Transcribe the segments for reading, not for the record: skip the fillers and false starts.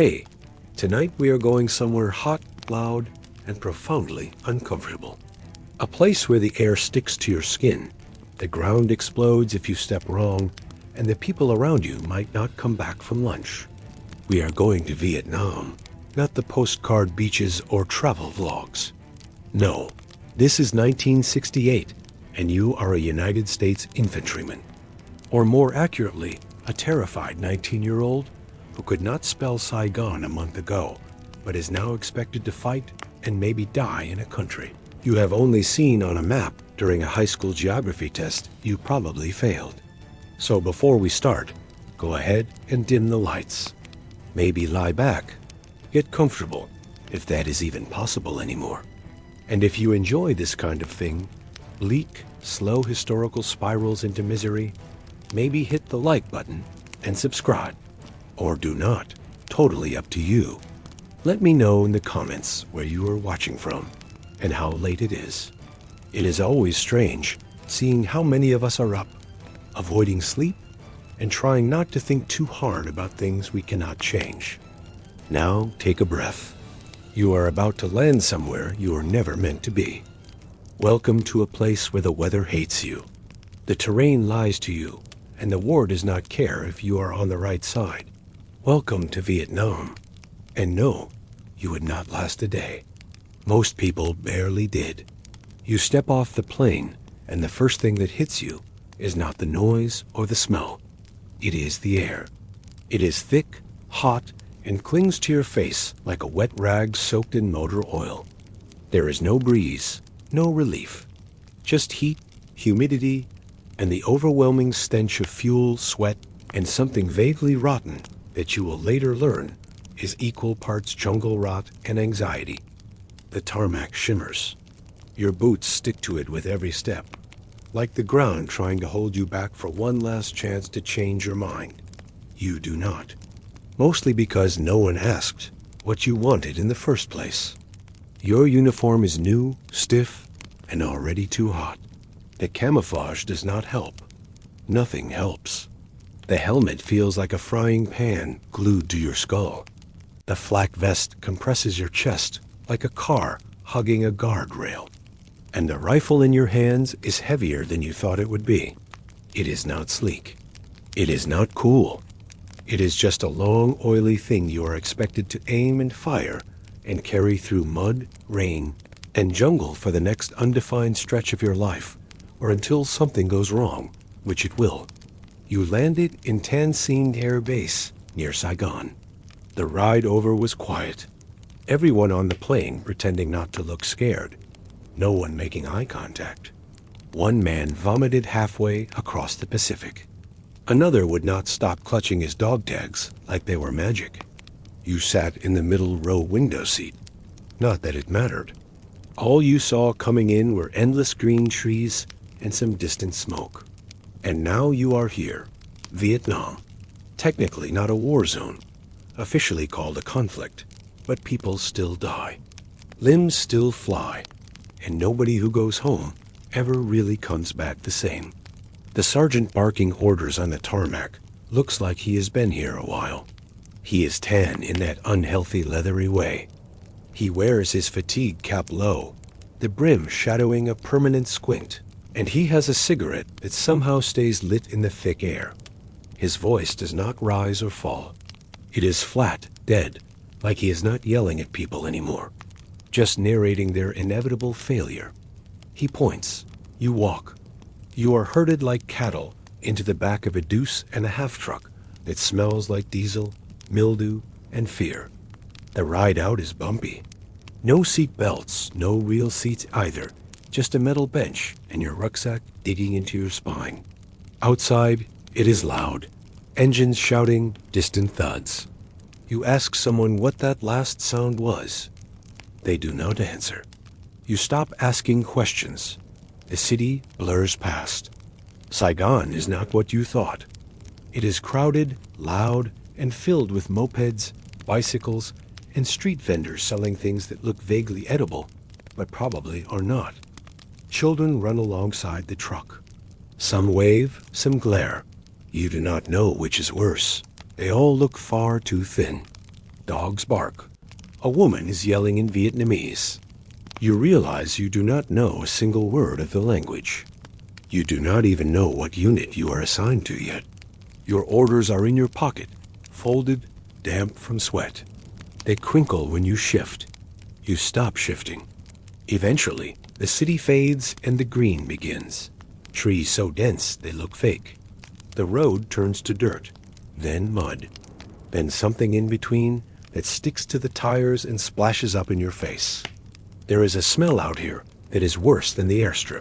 Hey, tonight we are going somewhere hot, loud, and profoundly uncomfortable. A place where the air sticks to your skin, the ground explodes if you step wrong, and the people around you might not come back from lunch. We are going to Vietnam, not the postcard beaches or travel vlogs. No, this is 1968, and you are a United States infantryman. Or more accurately, a terrified 19-year-old who could not spell Saigon a month ago, but is now expected to fight and maybe die in a country you have only seen on a map during a high school geography test you probably failed. So before we start, go ahead and dim the lights. Maybe lie back, get comfortable, if that is even possible anymore. And if you enjoy this kind of thing, bleak, slow historical spirals into misery, maybe hit the like button and subscribe. Or do not, totally up to you. Let me know in the comments where you are watching from and how late it is. It is always strange seeing how many of us are up, avoiding sleep, and trying not to think too hard about things we cannot change. Now take a breath. You are about to land somewhere you are never meant to be. Welcome to a place where the weather hates you. The terrain lies to you, and the war does not care if you are on the right side. Welcome to Vietnam. And no, you would not last a day. Most people barely did. You step off the plane, and the first thing that hits you is not the noise or the smell. It is the air. It is thick, hot, and clings to your face like a wet rag soaked in motor oil. There is no breeze, no relief. Just heat, humidity, and the overwhelming stench of fuel, sweat, and something vaguely rotten that you will later learn is equal parts jungle rot and anxiety. The tarmac shimmers. Your boots stick to it with every step, like the ground trying to hold you back for one last chance to change your mind. You do not. Mostly because no one asked what you wanted in the first place. Your uniform is new, stiff, and already too hot. The camouflage does not help. Nothing helps. The helmet feels like a frying pan glued to your skull. The flak vest compresses your chest like a car hugging a guardrail. And the rifle in your hands is heavier than you thought it would be. It is not sleek. It is not cool. It is just a long, oily thing you are expected to aim and fire and carry through mud, rain, and jungle for the next undefined stretch of your life, or until something goes wrong, which it will. You landed in Tan Sinh Air Base near Saigon. The ride over was quiet. Everyone on the plane pretending not to look scared. No one making eye contact. One man vomited halfway across the Pacific. Another would not stop clutching his dog tags like they were magic. You sat in the middle row window seat. Not that it mattered. All you saw coming in were endless green trees and some distant smoke. And now you are here, Vietnam. Technically not a war zone, officially called a conflict, but people still die. Limbs still fly, and nobody who goes home ever really comes back the same. The sergeant barking orders on the tarmac looks like he has been here a while. He is tan in that unhealthy leathery way. He wears his fatigue cap low, the brim shadowing a permanent squint, and he has a cigarette that somehow stays lit in the thick air. His voice does not rise or fall. It is flat, dead, like he is not yelling at people anymore, just narrating their inevitable failure. He points. You walk. You are herded like cattle into the back of a deuce-and-a-half truck that smells like diesel, mildew, and fear. The ride out is bumpy. No seat belts, no real seats either, just a metal bench and your rucksack digging into your spine. Outside, it is loud. Engines shouting, distant thuds. You ask someone what that last sound was. They do not answer. You stop asking questions. The city blurs past. Saigon is not what you thought. It is crowded, loud, and filled with mopeds, bicycles, and street vendors selling things that look vaguely edible, but probably are not. Children run alongside the truck. Some wave, some glare. You do not know which is worse. They all look far too thin. Dogs bark. A woman is yelling in Vietnamese. You realize you do not know a single word of the language. You do not even know what unit you are assigned to yet. Your orders are in your pocket, folded, damp from sweat. They crinkle when you shift. You stop shifting. Eventually, the city fades and the green begins. Trees so dense they look fake. The road turns to dirt, then mud, then something in between that sticks to the tires and splashes up in your face. There is a smell out here that is worse than the airstrip.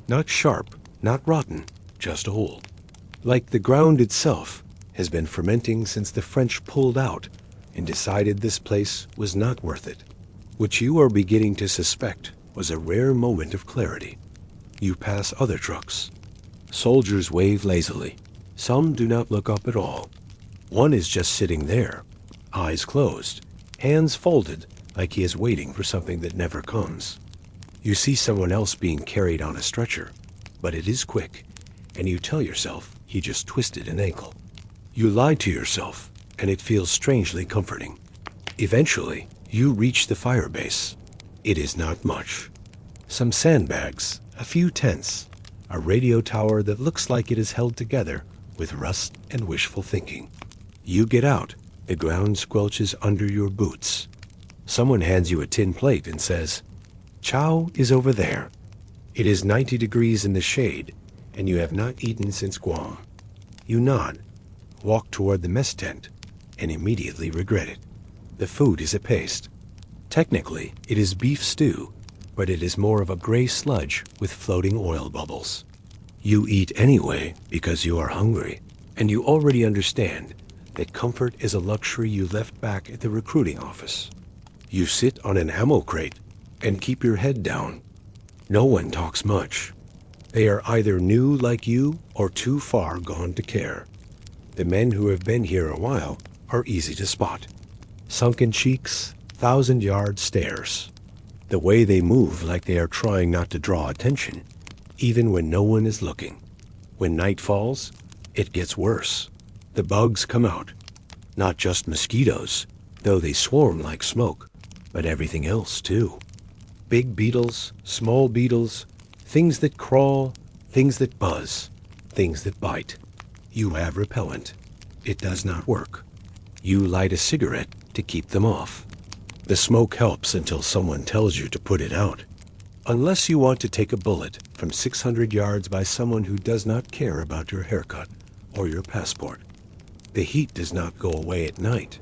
Not sharp, not rotten, just old. Like the ground itself has been fermenting since the French pulled out and decided this place was not worth it. What you are beginning to suspect was a rare moment of clarity. You pass other trucks. Soldiers wave lazily. Some do not look up at all. One is just sitting there, eyes closed, hands folded like he is waiting for something that never comes. You see someone else being carried on a stretcher, but it is quick, and you tell yourself he just twisted an ankle. You lie to yourself, and it feels strangely comforting. Eventually, you reach the fire base. It is not much. Some sandbags, a few tents, a radio tower that looks like it is held together with rust and wishful thinking. You get out. The ground squelches under your boots. Someone hands you a tin plate and says, "Chow is over there." It is 90 degrees in the shade, and you have not eaten since Guam. You nod, walk toward the mess tent, and immediately regret it. The food is a paste. Technically, it is beef stew, but it is more of a gray sludge with floating oil bubbles. You eat anyway because you are hungry, and you already understand that comfort is a luxury you left back at the recruiting office. You sit on an ammo crate and keep your head down. No one talks much. They are either new like you or too far gone to care. The men who have been here a while are easy to spot. Sunken cheeks, 1,000-yard stares. The way they move like they are trying not to draw attention, even when no one is looking. When night falls, it gets worse. The bugs come out. Not just mosquitoes, though they swarm like smoke, but everything else too. Big beetles, small beetles, things that crawl, things that buzz, things that bite. You have repellent. It does not work. You light a cigarette to keep them off. The smoke helps until someone tells you to put it out. Unless you want to take a bullet from 600 yards by someone who does not care about your haircut or your passport. The heat does not go away at night.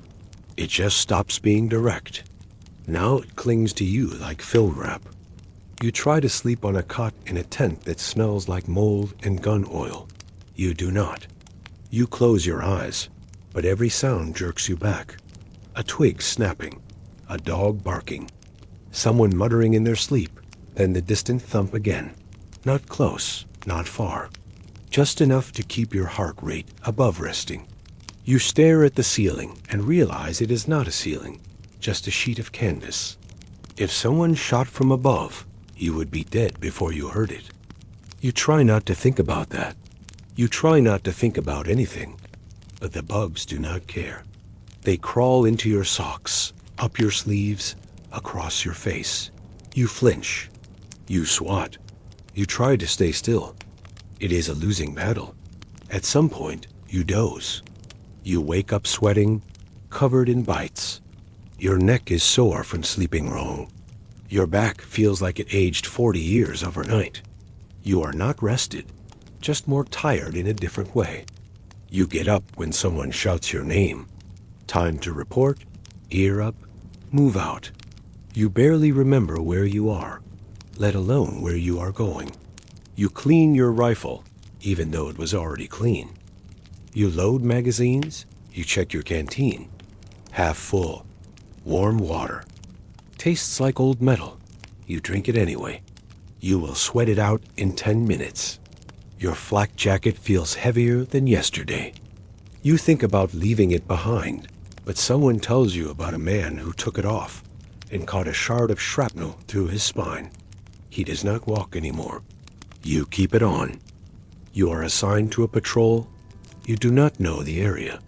It just stops being direct. Now it clings to you like film wrap. You try to sleep on a cot in a tent that smells like mold and gun oil. You do not. You close your eyes, but every sound jerks you back. A twig snapping, a dog barking, someone muttering in their sleep, then the distant thump again. Not close, not far. Just enough to keep your heart rate above resting. You stare at the ceiling and realize it is not a ceiling, just a sheet of canvas. If someone shot from above, you would be dead before you heard it. You try not to think about that. You try not to think about anything, but the bugs do not care. They crawl into your socks, up your sleeves, across your face. You flinch. You swat. You try to stay still. It is a losing battle. At some point, you doze. You wake up sweating, covered in bites. Your neck is sore from sleeping wrong. Your back feels like it aged 40 years overnight. You are not rested, just more tired in a different way. You get up when someone shouts your name. Time to report, ear up, move out. You barely remember where you are, let alone where you are going. You clean your rifle, even though it was already clean. You load magazines, you check your canteen. Half full, warm water. Tastes like old metal. You drink it anyway. You will sweat it out in 10 minutes. Your flak jacket feels heavier than yesterday. You think about leaving it behind, but someone tells you about a man who took it off and caught a shard of shrapnel through his spine. He does not walk anymore. You keep it on. You are assigned to a patrol. You do not know the area.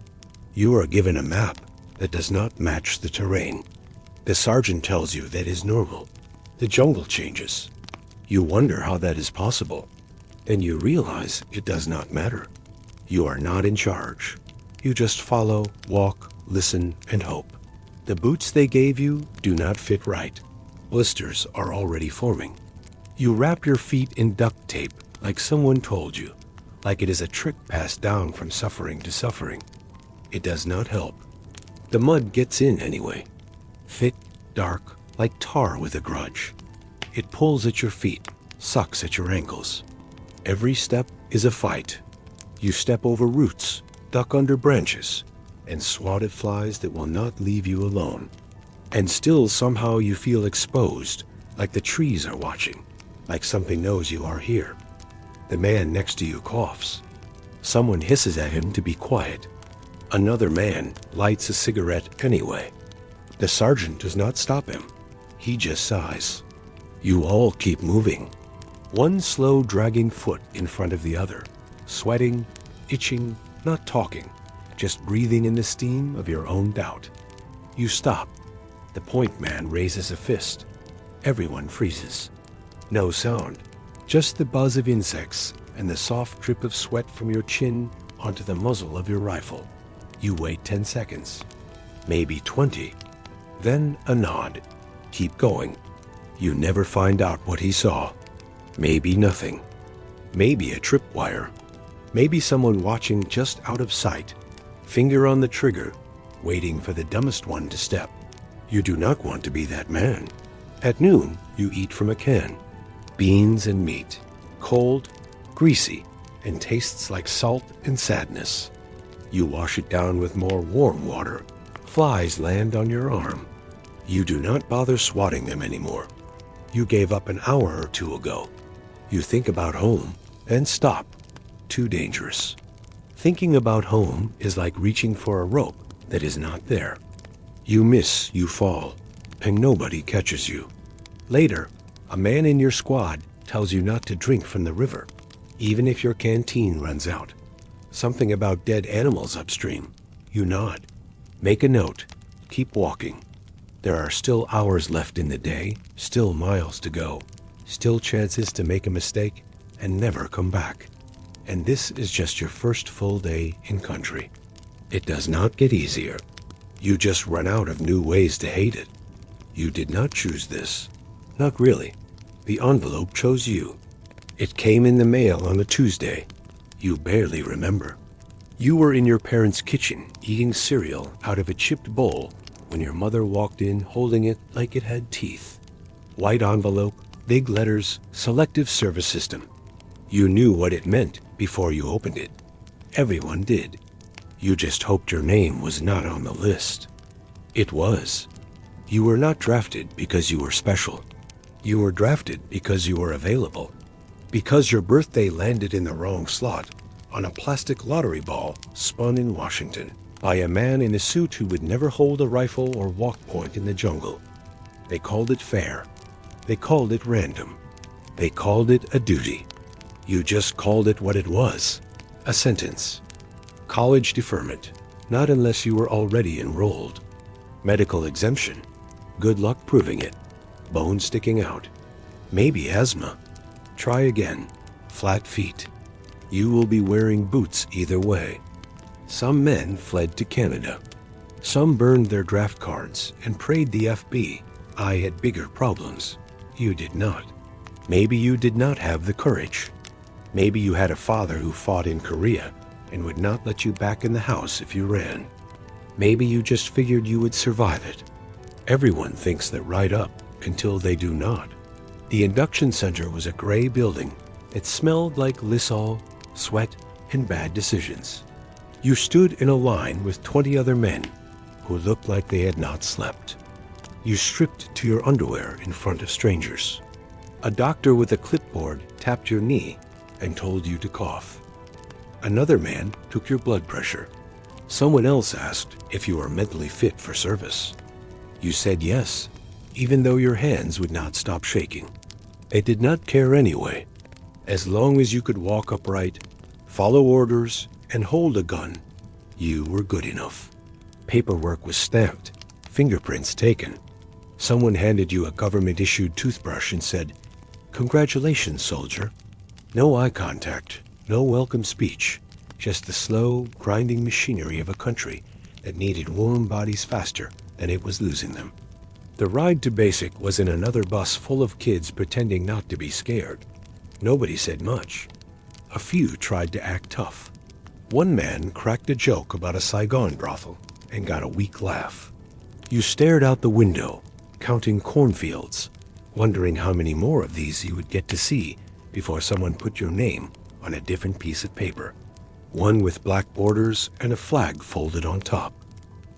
You are given a map, that does not match the terrain. The sergeant tells you that is normal. The jungle changes. You wonder how that is possible. Then you realize it does not matter. You are not in charge. You just follow, walk, listen, and hope. The boots they gave you do not fit right. Blisters are already forming. You wrap your feet in duct tape like someone told you, like it is a trick passed down from suffering to suffering. It does not help. The mud gets in anyway. Thick, dark, like tar with a grudge. It pulls at your feet, sucks at your ankles. Every step is a fight. You step over roots, duck under branches, and swat at flies that will not leave you alone. And still somehow you feel exposed, like the trees are watching, like something knows you are here. The man next to you coughs. Someone hisses at him to be quiet. Another man lights a cigarette anyway. The sergeant does not stop him. He just sighs. You all keep moving. One slow dragging foot in front of the other. Sweating, itching, not talking. Just breathing in the steam of your own doubt. You stop. The point man raises a fist. Everyone freezes. No sound. Just the buzz of insects and the soft drip of sweat from your chin onto the muzzle of your rifle. You wait 10 seconds. Maybe 20. Then a nod. Keep going. You never find out what he saw. Maybe nothing. Maybe a tripwire. Maybe someone watching just out of sight. Finger on the trigger, waiting for the dumbest one to step. You do not want to be that man. At noon, you eat from a can. Beans and meat. Cold, greasy, and tastes like salt and sadness. You wash it down with more warm water. Flies land on your arm. You do not bother swatting them anymore. You gave up an hour or two ago. You think about home and stop. Too dangerous. Thinking about home is like reaching for a rope that is not there. You miss, you fall, and nobody catches you. Later, a man in your squad tells you not to drink from the river, even if your canteen runs out. Something about dead animals upstream. You nod. Make a note. Keep walking. There are still hours left in the day, still miles to go, still chances to make a mistake and never come back. And this is just your first full day in country. It does not get easier. You just run out of new ways to hate it. You did not choose this. Not really. The envelope chose you. It came in the mail on a Tuesday. You barely remember. You were in your parents' kitchen eating cereal out of a chipped bowl when your mother walked in holding it like it had teeth. White envelope, big letters, selective service system. You knew what it meant before you opened it. Everyone did. You just hoped your name was not on the list. It was. You were not drafted because you were special. You were drafted because you were available. Because your birthday landed in the wrong slot on a plastic lottery ball spun in Washington by a man in a suit who would never hold a rifle or walk point in the jungle. They called it fair. They called it random. They called it a duty. You just called it what it was, a sentence. College deferment, not unless you were already enrolled. Medical exemption, good luck proving it. Bone sticking out. Maybe asthma. Try again, flat feet. You will be wearing boots either way. Some men fled to Canada. Some burned their draft cards and prayed the FB. I had bigger problems. You did not. Maybe you did not have the courage. Maybe you had a father who fought in Korea and would not let you back in the house if you ran. Maybe you just figured you would survive it. Everyone thinks that right up until they do not. The induction center was a gray building. It smelled like Lysol, sweat, and bad decisions. You stood in a line with 20 other men who looked like they had not slept. You stripped to your underwear in front of strangers. A doctor with a clipboard tapped your knee and told you to cough. Another man took your blood pressure. Someone else asked if you were mentally fit for service. You said yes, even though your hands would not stop shaking. They did not care anyway. As long as you could walk upright, follow orders, and hold a gun, you were good enough. Paperwork was stamped, fingerprints taken. Someone handed you a government-issued toothbrush and said, "Congratulations, soldier." No eye contact, no welcome speech, just the slow, grinding machinery of a country that needed warm bodies faster than it was losing them. The ride to basic was in another bus full of kids pretending not to be scared. Nobody said much. A few tried to act tough. One man cracked a joke about a Saigon brothel and got a weak laugh. You stared out the window, counting cornfields, wondering how many more of these you would get to see before someone put your name on a different piece of paper, one with black borders and a flag folded on top.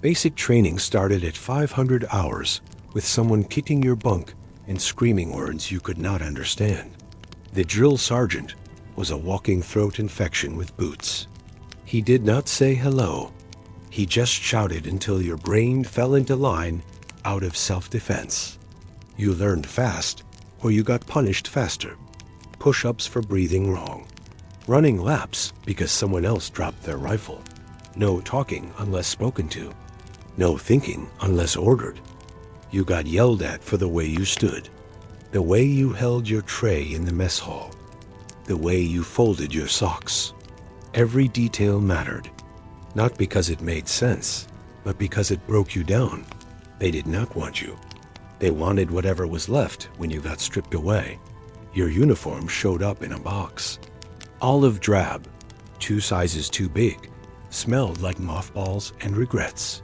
Basic training started at 500 hours with someone kicking your bunk and screaming words you could not understand. The drill sergeant was a walking throat infection with boots. He did not say hello. He just shouted until your brain fell into line out of self-defense. You learned fast, or you got punished faster. Push-ups for breathing wrong. Running laps because someone else dropped their rifle. No talking unless spoken to. No thinking unless ordered. You got yelled at for the way you stood. The way you held your tray in the mess hall. The way you folded your socks. Every detail mattered. Not because it made sense, but because it broke you down. They did not want you. They wanted whatever was left when you got stripped away. Your uniform showed up in a box. Olive drab, 2 sizes too big, smelled like mothballs and regrets.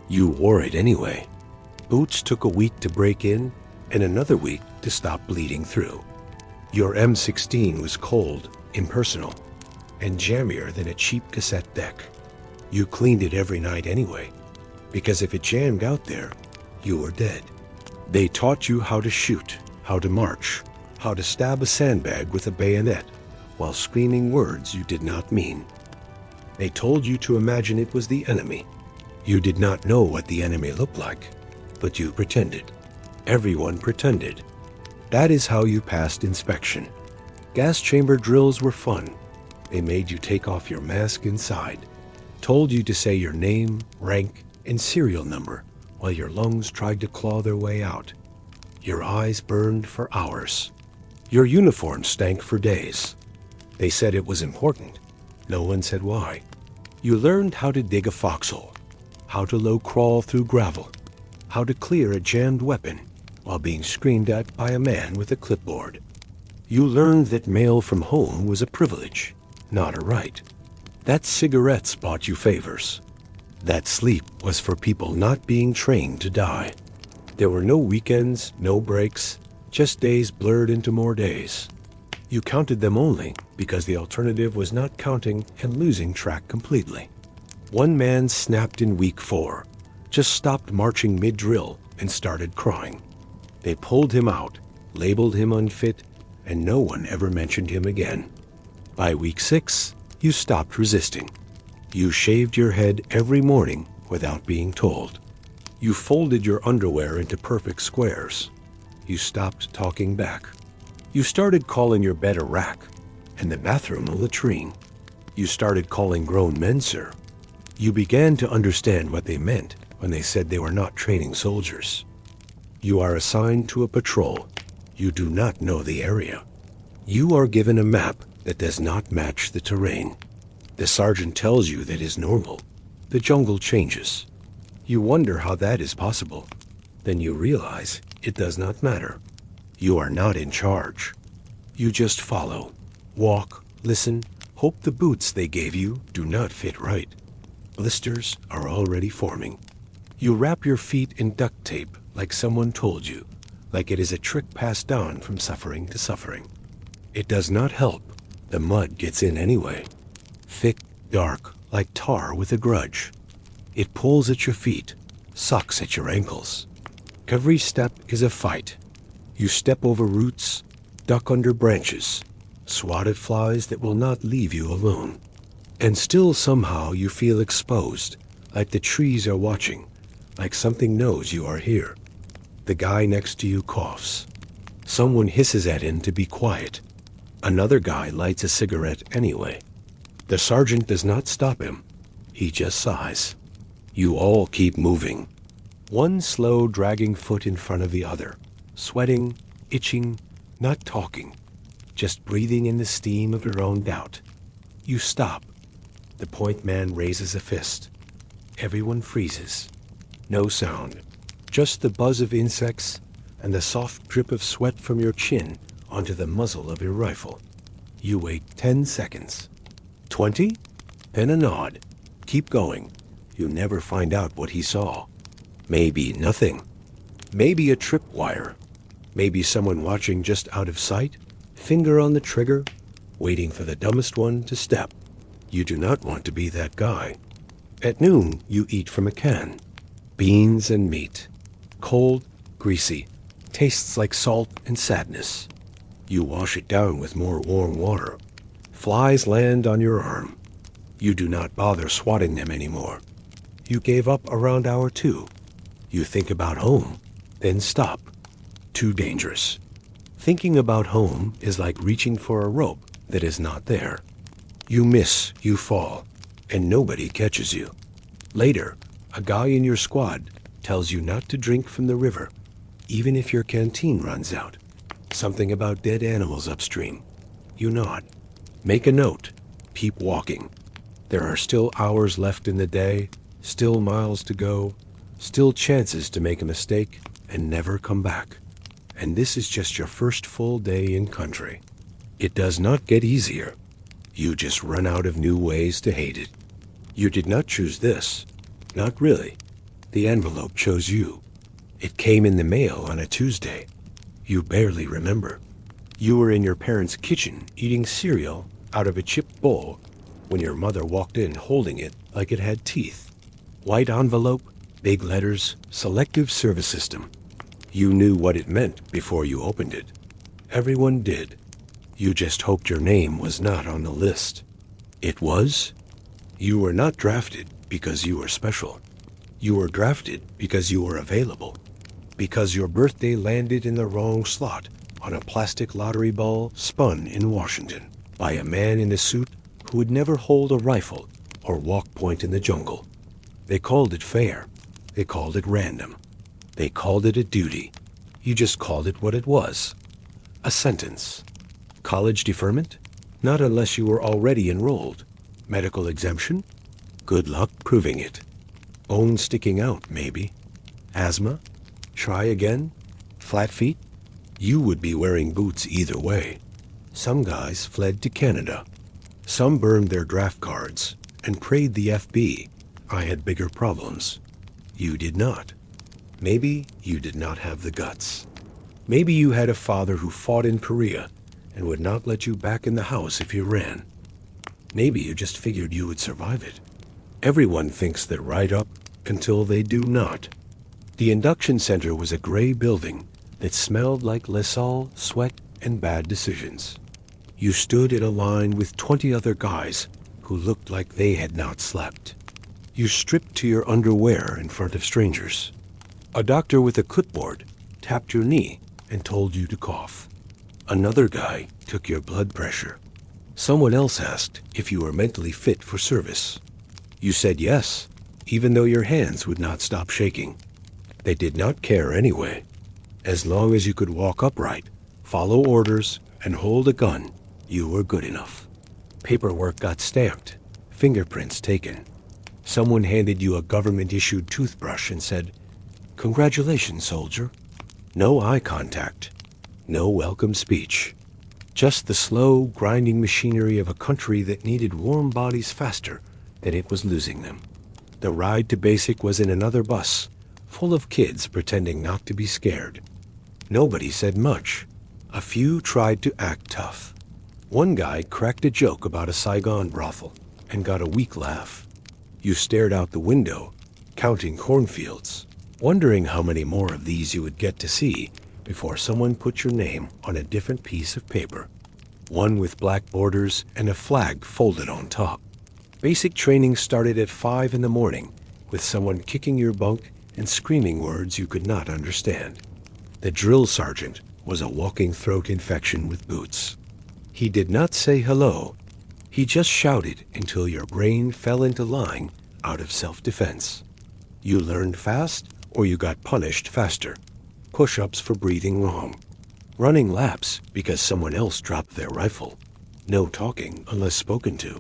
You wore it anyway. Boots took a week to break in and another week to stop bleeding through. Your M16 was cold, impersonal, and jammier than a cheap cassette deck. You cleaned it every night anyway, because if it jammed out there, you were dead. They taught you how to shoot, how to march, how to stab a sandbag with a bayonet while screaming words you did not mean. They told you to imagine it was the enemy. You did not know what the enemy looked like, but you pretended. Everyone pretended. That is how you passed inspection. Gas chamber drills were fun. They made you take off your mask inside, told you to say your name, rank, and serial number while your lungs tried to claw their way out. Your eyes burned for hours. Your uniform stank for days. They said it was important. No one said why. You learned how to dig a foxhole, how to low crawl through gravel, how to clear a jammed weapon while being screamed at by a man with a clipboard. You learned that mail from home was a privilege, not a right. That cigarettes bought you favors. That sleep was for people not being trained to die. There were no weekends, no breaks, just days blurred into more days. You counted them only because the alternative was not counting and losing track completely. One man snapped in week 4, just stopped marching mid-drill and started crying. They pulled him out, labeled him unfit, and no one ever mentioned him again. By week 6, you stopped resisting. You shaved your head every morning without being told. You folded your underwear into perfect squares. You stopped talking back. You started calling your bed a rack and the bathroom a latrine. You started calling grown men sir. You began to understand what they meant when they said they were not training soldiers. You are assigned to a patrol. You do not know the area. You are given a map that does not match the terrain. The sergeant tells you that is normal. The jungle changes. You wonder how that is possible. Then you realize it does not matter. You are not in charge. You just follow, walk, listen, hope the boots they gave you do not fit right. Blisters are already forming. You wrap your feet in duct tape like someone told you, like it is a trick passed down from suffering to suffering. It does not help. The mud gets in anyway. Thick, dark, like tar with a grudge. It pulls at your feet, sucks at your ankles. Every step is a fight. You step over roots, duck under branches, swat at flies that will not leave you alone. And still somehow you feel exposed, like the trees are watching, like something knows you are here. The guy next to you coughs. Someone hisses at him to be quiet. Another guy lights a cigarette anyway. The sergeant does not stop him. He just sighs. You all keep moving, one slow dragging foot in front of the other, sweating, itching, not talking, just breathing in the steam of your own doubt. You stop. The point man raises a fist. Everyone freezes. No sound, just the buzz of insects and the soft drip of sweat from your chin onto the muzzle of your rifle. You wait 10 seconds. 20? Then a nod. Keep going. You never find out what he saw. Maybe nothing. Maybe a tripwire. Maybe someone watching just out of sight, finger on the trigger, waiting for the dumbest one to step. You do not want to be that guy. At noon, you eat from a can. Beans and meat. Cold, greasy. Tastes like salt and sadness. You wash it down with more warm water. Flies land on your arm. You do not bother swatting them anymore. You gave up around hour 2. You think about home, then stop. Too dangerous. Thinking about home is like reaching for a rope that is not there. You miss, you fall, and nobody catches you. Later, a guy in your squad tells you not to drink from the river, even if your canteen runs out. Something about dead animals upstream. You nod. Make a note. Keep walking. There are still hours left in the day, still miles to go, still chances to make a mistake and never come back. And this is just your first full day in country. It does not get easier. You just run out of new ways to hate it. You did not choose this. Not really. The envelope chose you. It came in the mail on a Tuesday. You barely remember. You were in your parents' kitchen eating cereal out of a chipped bowl when your mother walked in holding it like it had teeth. White envelope, big letters, selective service system. You knew what it meant before you opened it. Everyone did. You just hoped your name was not on the list. It was? You were not drafted because you were special. You were drafted because you were available. Because your birthday landed in the wrong slot on a plastic lottery ball spun in Washington by a man in a suit who would never hold a rifle or walk point in the jungle. They called it fair. They called it random. They called it a duty. You just called it what it was. A sentence. College deferment? Not unless you were already enrolled. Medical exemption? Good luck proving it. Bone sticking out, maybe. Asthma? Try again? Flat feet? You would be wearing boots either way. Some guys fled to Canada. Some burned their draft cards and prayed the FB I had bigger problems. You did not. Maybe you did not have the guts. Maybe you had a father who fought in Korea and would not let you back in the house if you ran. Maybe you just figured you would survive it. Everyone thinks they're right up until they do not. The induction center was a gray building that smelled like Lysol, sweat, and bad decisions. You stood in a line with 20 other guys who looked like they had not slept. You stripped to your underwear in front of strangers. A doctor with a clipboard tapped your knee and told you to cough. Another guy took your blood pressure. Someone else asked if you were mentally fit for service. You said yes, even though your hands would not stop shaking. They did not care anyway. As long as you could walk upright, follow orders, and hold a gun, you were good enough. Paperwork got stamped, fingerprints taken. Someone handed you a government-issued toothbrush and said, "Congratulations, soldier." No eye contact. No welcome speech. Just the slow, grinding machinery of a country that needed warm bodies faster than it was losing them. The ride to basic was in another bus, full of kids pretending not to be scared. Nobody said much. A few tried to act tough. One guy cracked a joke about a Saigon brothel and got a weak laugh. You stared out the window, counting cornfields, wondering how many more of these you would get to see before someone put your name on a different piece of paper, one with black borders and a flag folded on top. Basic training started at 5 in the morning with someone kicking your bunk and screaming words you could not understand. The drill sergeant was a walking throat infection with boots. He did not say hello. He just shouted until your brain fell into line out of self-defense. You learned fast, or you got punished faster. Push-ups for breathing wrong. Running laps because someone else dropped their rifle. No talking unless spoken to.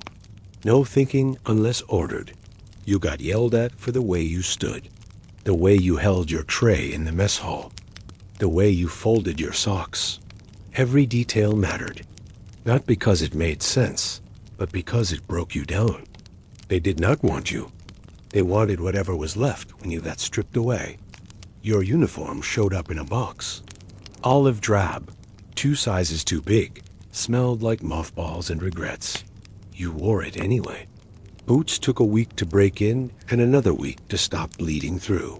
No thinking unless ordered. You got yelled at for the way you stood. The way you held your tray in the mess hall. The way you folded your socks. Every detail mattered. Not because it made sense, but because it broke you down. They did not want you. They wanted whatever was left when you got stripped away. Your uniform showed up in a box. Olive drab, 2 sizes too big, smelled like mothballs and regrets. You wore it anyway. Boots took a week to break in and another week to stop bleeding through.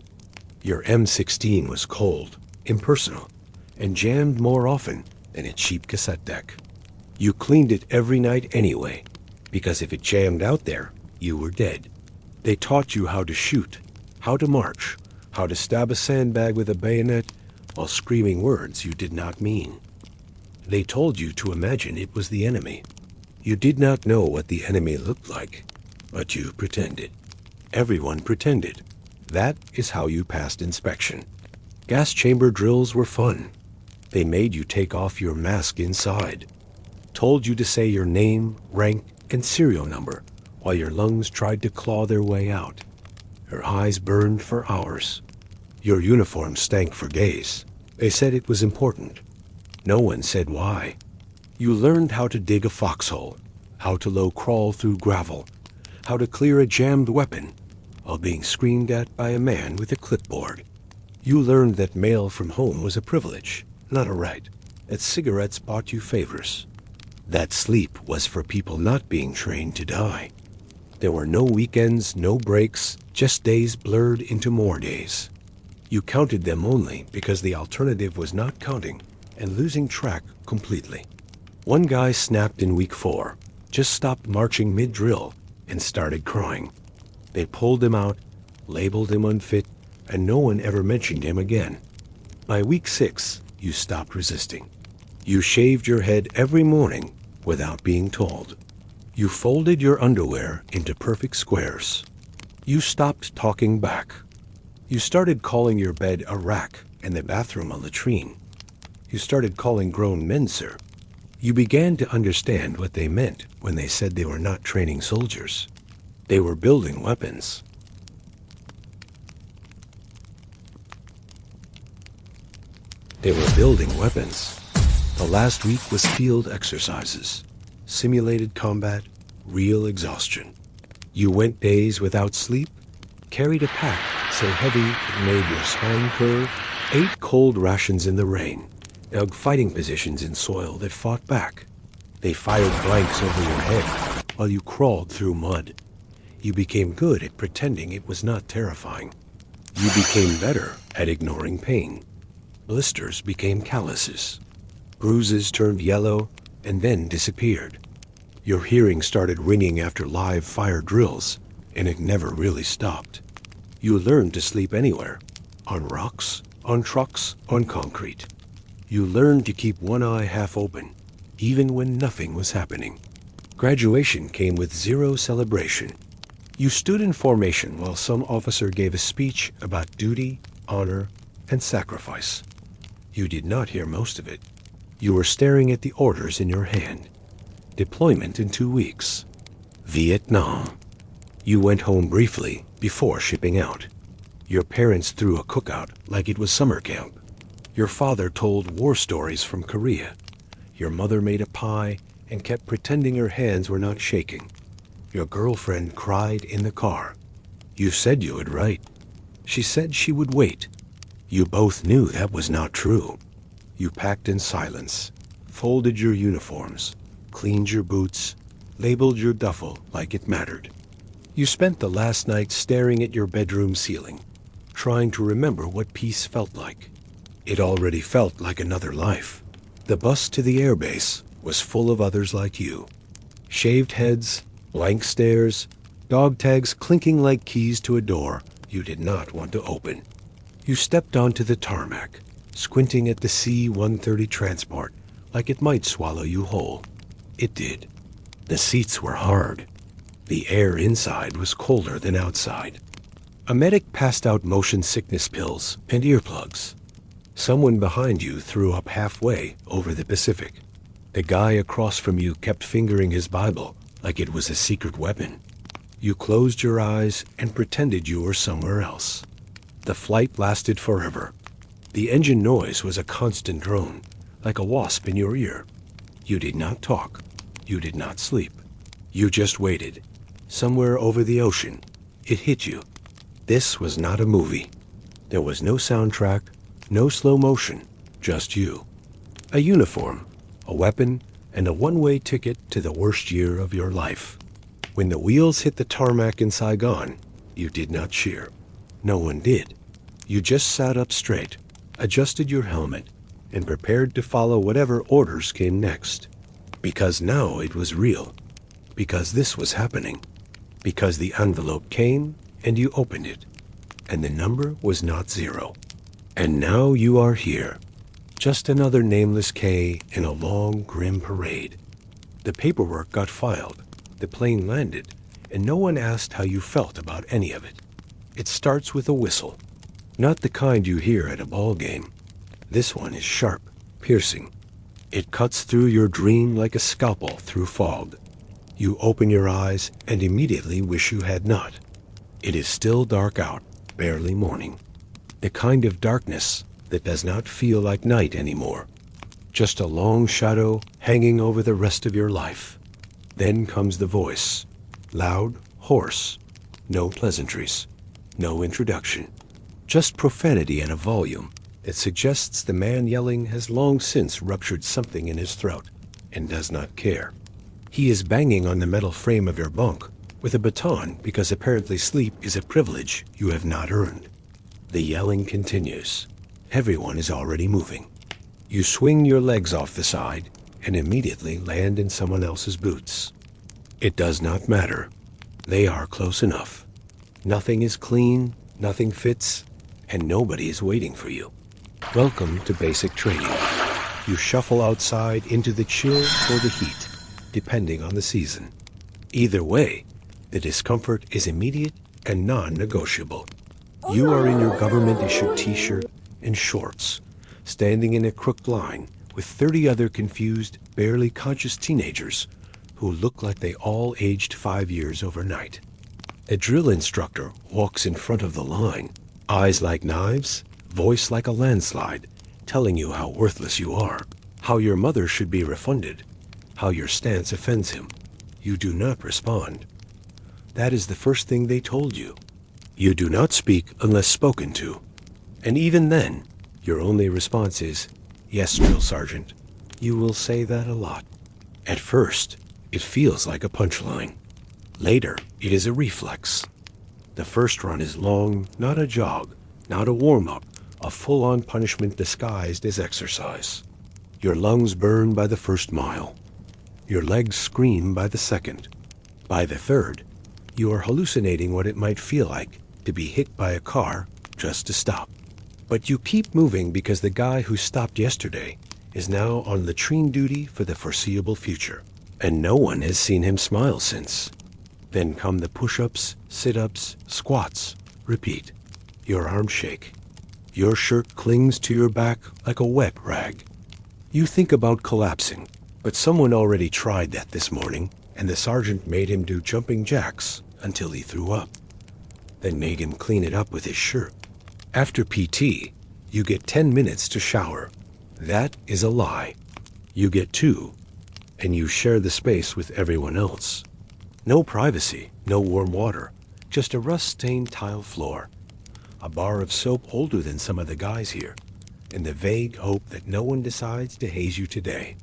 Your M16 was cold, impersonal, and jammed more often than a cheap cassette deck. You cleaned it every night anyway, because if it jammed out there, you were dead. They taught you how to shoot, how to march, how to stab a sandbag with a bayonet while screaming words you did not mean. They told you to imagine it was the enemy. You did not know what the enemy looked like, but you pretended. Everyone pretended. That is how you passed inspection. Gas chamber drills were fun. They made you take off your mask inside. Told you to say your name, rank, and serial number while your lungs tried to claw their way out. Your eyes burned for hours. Your uniform stank for days. They said it was important. No one said why. You learned how to dig a foxhole, how to low crawl through gravel, how to clear a jammed weapon while being screamed at by a man with a clipboard. You learned that mail from home was a privilege, not a right, that cigarettes bought you favors, that sleep was for people not being trained to die. There were no weekends, no breaks, just days blurred into more days. You counted them only because the alternative was not counting and losing track completely. One guy snapped in week 4, just stopped marching mid-drill and started crying. They pulled him out, labeled him unfit, and no one ever mentioned him again. By week 6, you stopped resisting. You shaved your head every morning without being told. You folded your underwear into perfect squares. You stopped talking back. You started calling your bed a rack and the bathroom a latrine. You started calling grown men sir. You began to understand what they meant when they said they were not training soldiers. They were building weapons. They were building weapons. The last week was field exercises, simulated combat, real exhaustion. You went days without sleep, carried a pack so heavy it made your spine curve, ate cold rations in the rain, dug fighting positions in soil that fought back. They fired blanks over your head while you crawled through mud. You became good at pretending it was not terrifying. You became better at ignoring pain. Blisters became calluses. Bruises turned yellow and then disappeared. Your hearing started ringing after live fire drills, and it never really stopped. You learned to sleep anywhere, on rocks, on trucks, on concrete. You learned to keep one eye half open, even when nothing was happening. Graduation came with zero celebration. You stood in formation while some officer gave a speech about duty, honor, and sacrifice. You did not hear most of it. You were staring at the orders in your hand. Deployment in 2 weeks. Vietnam. You went home briefly before shipping out. Your parents threw a cookout like it was summer camp. Your father told war stories from Korea. Your mother made a pie and kept pretending her hands were not shaking. Your girlfriend cried in the car. You said you would write. She said she would wait. You both knew that was not true. You packed in silence, folded your uniforms, cleaned your boots, labeled your duffel like it mattered. You spent the last night staring at your bedroom ceiling, trying to remember what peace felt like. It already felt like another life. The bus to the airbase was full of others like you. Shaved heads, blank stares, dog tags clinking like keys to a door you did not want to open. You stepped onto the tarmac, squinting at the C-130 transport like it might swallow you whole. It did. The seats were hard. The air inside was colder than outside. A medic passed out motion sickness pills and earplugs. Someone behind you threw up halfway over the Pacific. The guy across from you kept fingering his Bible like it was a secret weapon. You closed your eyes and pretended you were somewhere else. The flight lasted forever. The engine noise was a constant drone, like a wasp in your ear. You did not talk. You did not sleep. You just waited. Somewhere over the ocean, it hit you. This was not a movie. There was no soundtrack, no slow motion, just you. A uniform, a weapon, and a one-way ticket to the worst year of your life. When the wheels hit the tarmac in Saigon, you did not cheer. No one did. You just sat up straight, adjusted your helmet, and prepared to follow whatever orders came next. Because now it was real. Because this was happening. Because the envelope came and you opened it, and the number was not 0. And now you are here. Just another nameless K in a long, grim parade. The paperwork got filed, the plane landed, and no one asked how you felt about any of it. It starts with a whistle. Not the kind you hear at a ball game. This one is sharp, piercing. It cuts through your dream like a scalpel through fog. You open your eyes and immediately wish you had not. It is still dark out, barely morning. The kind of darkness that does not feel like night anymore. Just a long shadow hanging over the rest of your life. Then comes the voice. Loud, hoarse. No pleasantries. No introduction. Just profanity and a volume that suggests the man yelling has long since ruptured something in his throat and does not care. He is banging on the metal frame of your bunk with a baton because apparently sleep is a privilege you have not earned. The yelling continues. Everyone is already moving. You swing your legs off the side and immediately land in someone else's boots. It does not matter. They are close enough. Nothing is clean, nothing fits, and nobody is waiting for you. Welcome to basic training. You shuffle outside into the chill or the heat, depending on the season. Either way, the discomfort is immediate and non-negotiable. You are in your government-issued t-shirt and shorts, standing in a crooked line with 30 other confused, barely conscious teenagers who look like they all aged 5 years overnight. A drill instructor walks in front of the line, eyes like knives, voice like a landslide, telling you how worthless you are, how your mother should be refunded, how your stance offends him. You do not respond. That is the first thing they told you. You do not speak unless spoken to. And even then, your only response is, "Yes, drill sergeant." You will say that a lot. At first, it feels like a punchline. Later, it is a reflex. The first run is long, not a jog, not a warm-up, a full-on punishment disguised as exercise. Your lungs burn by the first mile. Your legs scream by the second. By the third, you are hallucinating what it might feel like to be hit by a car just to stop. But you keep moving because the guy who stopped yesterday is now on latrine duty for the foreseeable future, and no one has seen him smile since. Then come the push-ups, sit-ups, squats. Repeat. Your arms shake. Your shirt clings to your back like a wet rag. You think about collapsing, but someone already tried that this morning, and the sergeant made him do jumping jacks until he threw up, then made him clean it up with his shirt. After PT, you get 10 minutes to shower. That is a lie. You get 2, and you share the space with everyone else. No privacy, no warm water, just a rust-stained tile floor, a bar of soap older than some of the guys here, and the vague hope that no one decides to haze you today.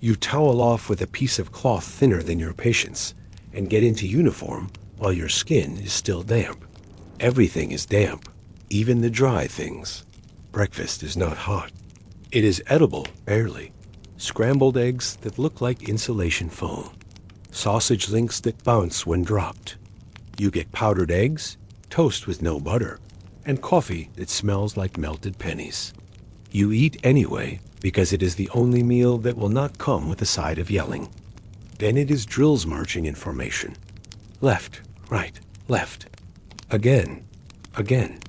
You towel off with a piece of cloth thinner than your patient's and get into uniform while your skin is still damp. Everything is damp, even the dry things. Breakfast is not hot. It is edible, barely. Scrambled eggs that look like insulation foam. Sausage links that bounce when dropped. You get powdered eggs, toast with no butter, and coffee that smells like melted pennies. You eat anyway because it is the only meal that will not come with a side of yelling. Then it is drills marching in formation. Left, right, left. Again. Again.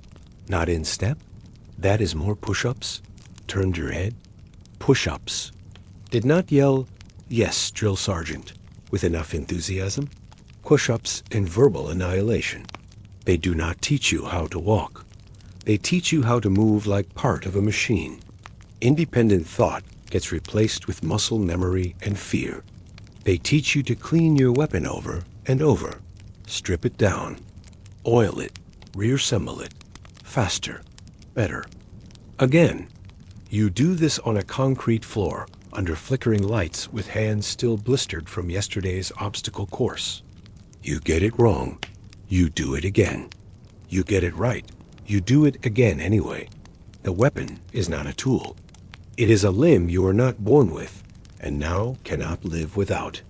Not in step? That is more push-ups. Turned your head? Push-ups. Did not yell, "Yes, drill sergeant," with enough enthusiasm. Push-ups and verbal annihilation. They do not teach you how to walk. They teach you how to move like part of a machine. Independent thought gets replaced with muscle memory and fear. They teach you to clean your weapon over and over. Strip it down. Oil it. Reassemble it. Faster. Better. Again. You do this on a concrete floor, under flickering lights with hands still blistered from yesterday's obstacle course. You get it wrong. You do it again. You get it right. You do it again anyway. The weapon is not a tool. It is a limb you were not born with, and now cannot live without.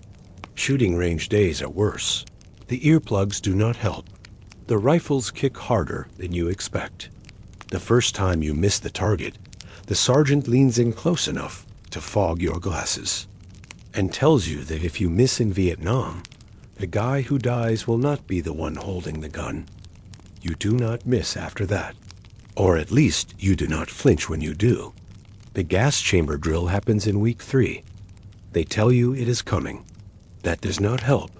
Shooting range days are worse. The earplugs do not help. The rifles kick harder than you expect. The first time you miss the target, the sergeant leans in close enough to fog your glasses and tells you that if you miss in Vietnam, the guy who dies will not be the one holding the gun. You do not miss after that. Or at least you do not flinch when you do. The gas chamber drill happens in week 3. They tell you it is coming. That does not help.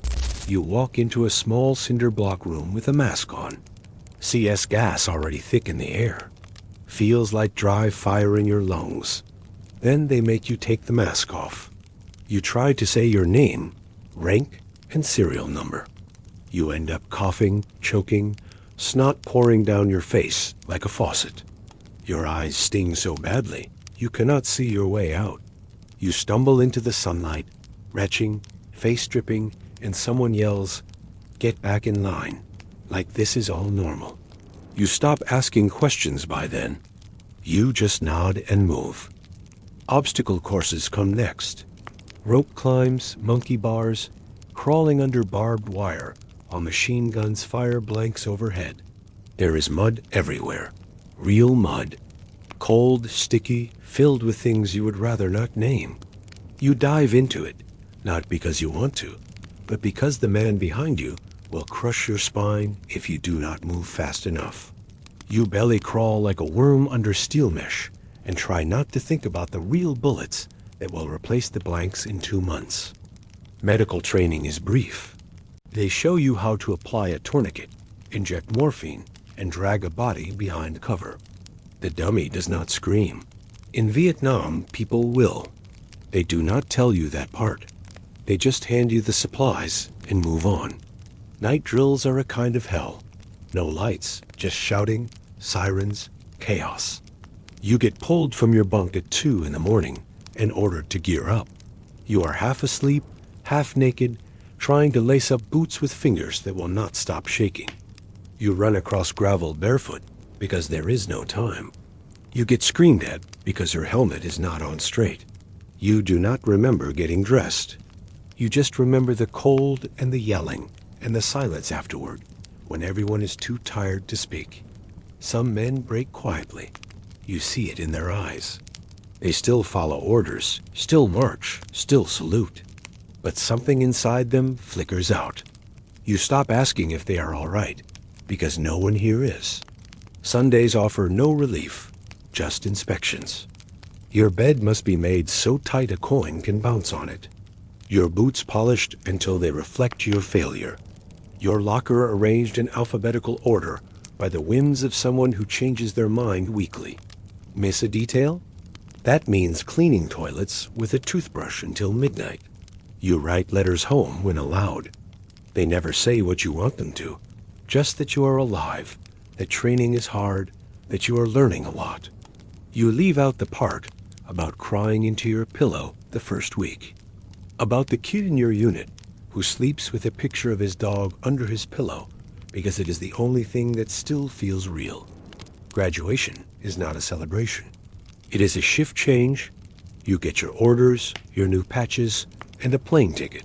You walk into a small cinder block room with a mask on. CS gas already thick in the air. Feels like dry fire in your lungs. Then they make you take the mask off. You try to say your name, rank, and serial number. You end up coughing, choking, snot pouring down your face like a faucet. Your eyes sting so badly, you cannot see your way out. You stumble into the sunlight, retching, face dripping, and someone yells, "Get back in line," like this is all normal. You stop asking questions by then. You just nod and move. Obstacle courses come next. Rope climbs, monkey bars, crawling under barbed wire while machine guns fire blanks overhead. There is mud everywhere. Real mud. Cold, sticky, filled with things you would rather not name. You dive into it, not because you want to, but because the man behind you will crush your spine if you do not move fast enough. You belly crawl like a worm under steel mesh and try not to think about the real bullets that will replace the blanks in 2 months. Medical training is brief. They show you how to apply a tourniquet, inject morphine, and drag a body behind cover. The dummy does not scream. In Vietnam, people will. They do not tell you that part. They just hand you the supplies and move on. Night drills are a kind of hell. No lights, just shouting, sirens, chaos. You get pulled from your bunk at 2 in the morning and ordered to gear up. You are half asleep, half naked, trying to lace up boots with fingers that will not stop shaking. You run across gravel barefoot because there is no time. You get screamed at because your helmet is not on straight. You do not remember getting dressed. You just remember the cold and the yelling and the silence afterward when everyone is too tired to speak. Some men break quietly. You see it in their eyes. They still follow orders, still march, still salute. But something inside them flickers out. You stop asking if they are all right, because no one here is. Sundays offer no relief, just inspections. Your bed must be made so tight a coin can bounce on it. Your boots polished until they reflect your failure. Your locker arranged in alphabetical order by the whims of someone who changes their mind weekly. Miss a detail? That means cleaning toilets with a toothbrush until midnight. You write letters home when allowed. They never say what you want them to, just that you are alive, that training is hard, that you are learning a lot. You leave out the part about crying into your pillow the first week, about the kid in your unit who sleeps with a picture of his dog under his pillow because it is the only thing that still feels real. Graduation is not a celebration. It is a shift change. You get your orders, your new patches, and a plane ticket.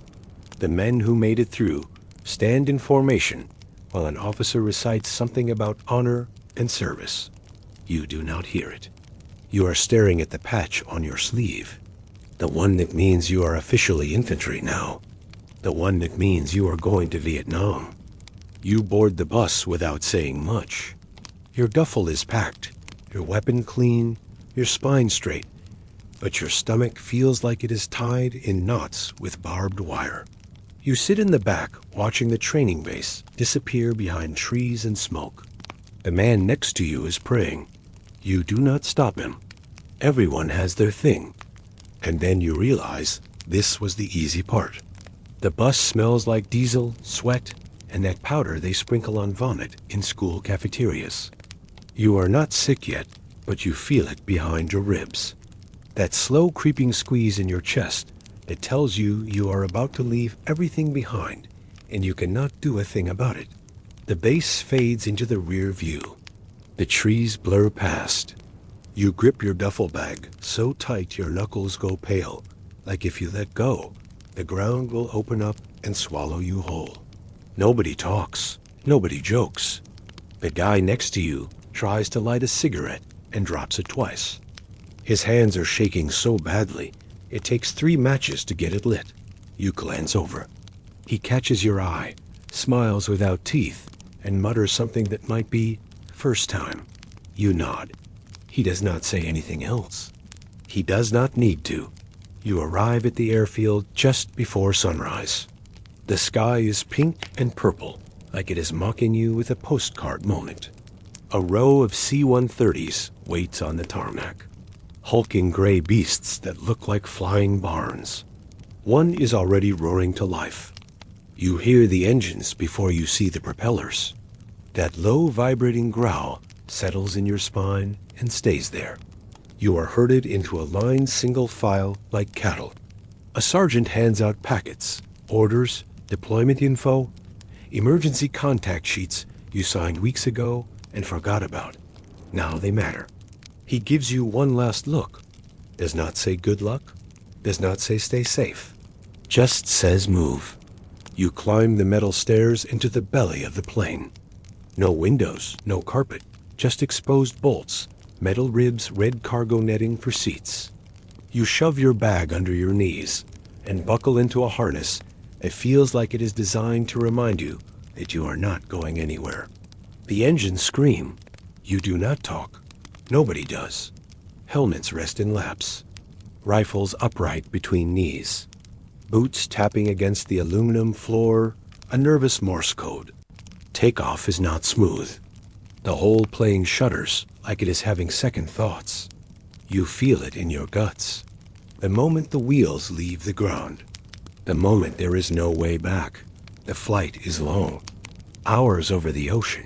The men who made it through stand in formation while an officer recites something about honor and service. You do not hear it. You are staring at the patch on your sleeve, the one that means you are officially infantry now, the one that means you are going to Vietnam. You board the bus without saying much. Your duffel is packed, your weapon clean, your spine straight, but your stomach feels like it is tied in knots with barbed wire. You sit in the back watching the training base disappear behind trees and smoke. The man next to you is praying. You do not stop him. Everyone has their thing. And then you realize this was the easy part. The bus smells like diesel, sweat, and that powder they sprinkle on vomit in school cafeterias. You are not sick yet, but you feel it behind your ribs. That slow creeping squeeze in your chest that tells you you are about to leave everything behind and you cannot do a thing about it. The base fades into the rear view. The trees blur past. You grip your duffel bag so tight your knuckles go pale, like if you let go, the ground will open up and swallow you whole. Nobody talks. Nobody jokes. The guy next to you tries to light a cigarette and drops it twice. His hands are shaking so badly, it takes 3 matches to get it lit. You glance over. He catches your eye, smiles without teeth, and mutters something that might be, "First time." You nod. He does not say anything else. He does not need to. You arrive at the airfield just before sunrise. The sky is pink and purple, like it is mocking you with a postcard moment. A row of C-130s waits on the tarmac. Hulking gray beasts that look like flying barns. One is already roaring to life. You hear the engines before you see the propellers. That low vibrating growl settles in your spine and stays there. You are herded into a line single file like cattle. A sergeant hands out packets, orders, deployment info, emergency contact sheets you signed weeks ago and forgot about. Now they matter. He gives you one last look. Does not say good luck. Does not say stay safe. Just says move. You climb the metal stairs into the belly of the plane. No windows, no carpet, just exposed bolts, metal ribs, red cargo netting for seats. You shove your bag under your knees and buckle into a harness that feels like it is designed to remind you that you are not going anywhere. The engines scream. You do not talk. Nobody does. Helmets rest in laps. Rifles upright between knees. Boots tapping against the aluminum floor, a nervous Morse code. Takeoff is not smooth. The whole plane shudders like it is having second thoughts. You feel it in your guts. The moment the wheels leave the ground. The moment there is no way back. The flight is long. Hours over the ocean.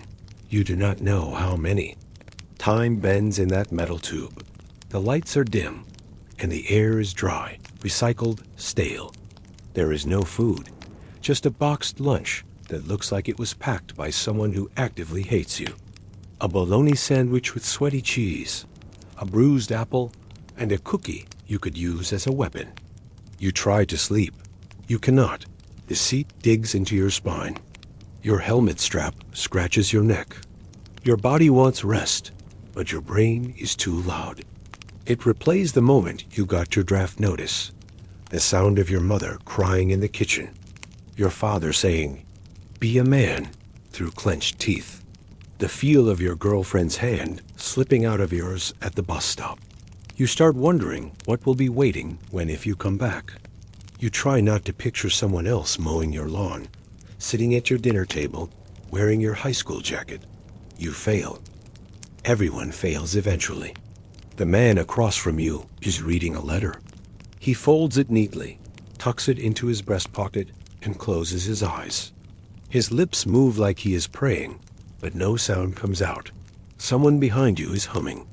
You do not know how many. Time bends in that metal tube. The lights are dim, and the air is dry, recycled, stale. There is no food, just a boxed lunch that looks like it was packed by someone who actively hates you. A bologna sandwich with sweaty cheese, a bruised apple, and a cookie you could use as a weapon. You try to sleep. You cannot. The seat digs into your spine. Your helmet strap scratches your neck. Your body wants rest, but your brain is too loud. It replays the moment you got your draft notice. The sound of your mother crying in the kitchen. Your father saying, "Be a man," through clenched teeth. The feel of your girlfriend's hand slipping out of yours at the bus stop. You start wondering what will be waiting when if you come back. You try not to picture someone else mowing your lawn, sitting at your dinner table, wearing your high school jacket. You fail. Everyone fails eventually. The man across from you is reading a letter. He folds it neatly, tucks it into his breast pocket, and closes his eyes. His lips move like he is praying, but no sound comes out. Someone behind you is humming.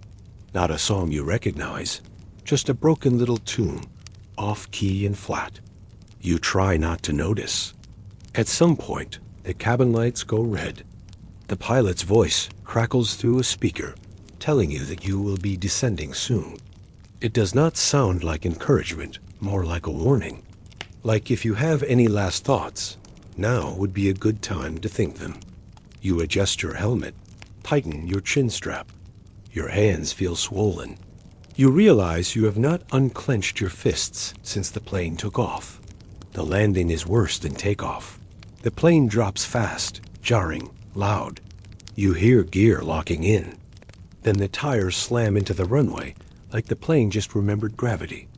Not a song you recognize, just a broken little tune, off-key and flat. You try not to notice. At some point, the cabin lights go red. The pilot's voice crackles through a speaker, telling you that you will be descending soon. It does not sound like encouragement, more like a warning. Like if you have any last thoughts, now would be a good time to think them. You adjust your helmet, tighten your chin strap. Your hands feel swollen. You realize you have not unclenched your fists since the plane took off. The landing is worse than takeoff. The plane drops fast, jarring, loud. You hear gear locking in. Then the tires slam into the runway like the plane just remembered gravity.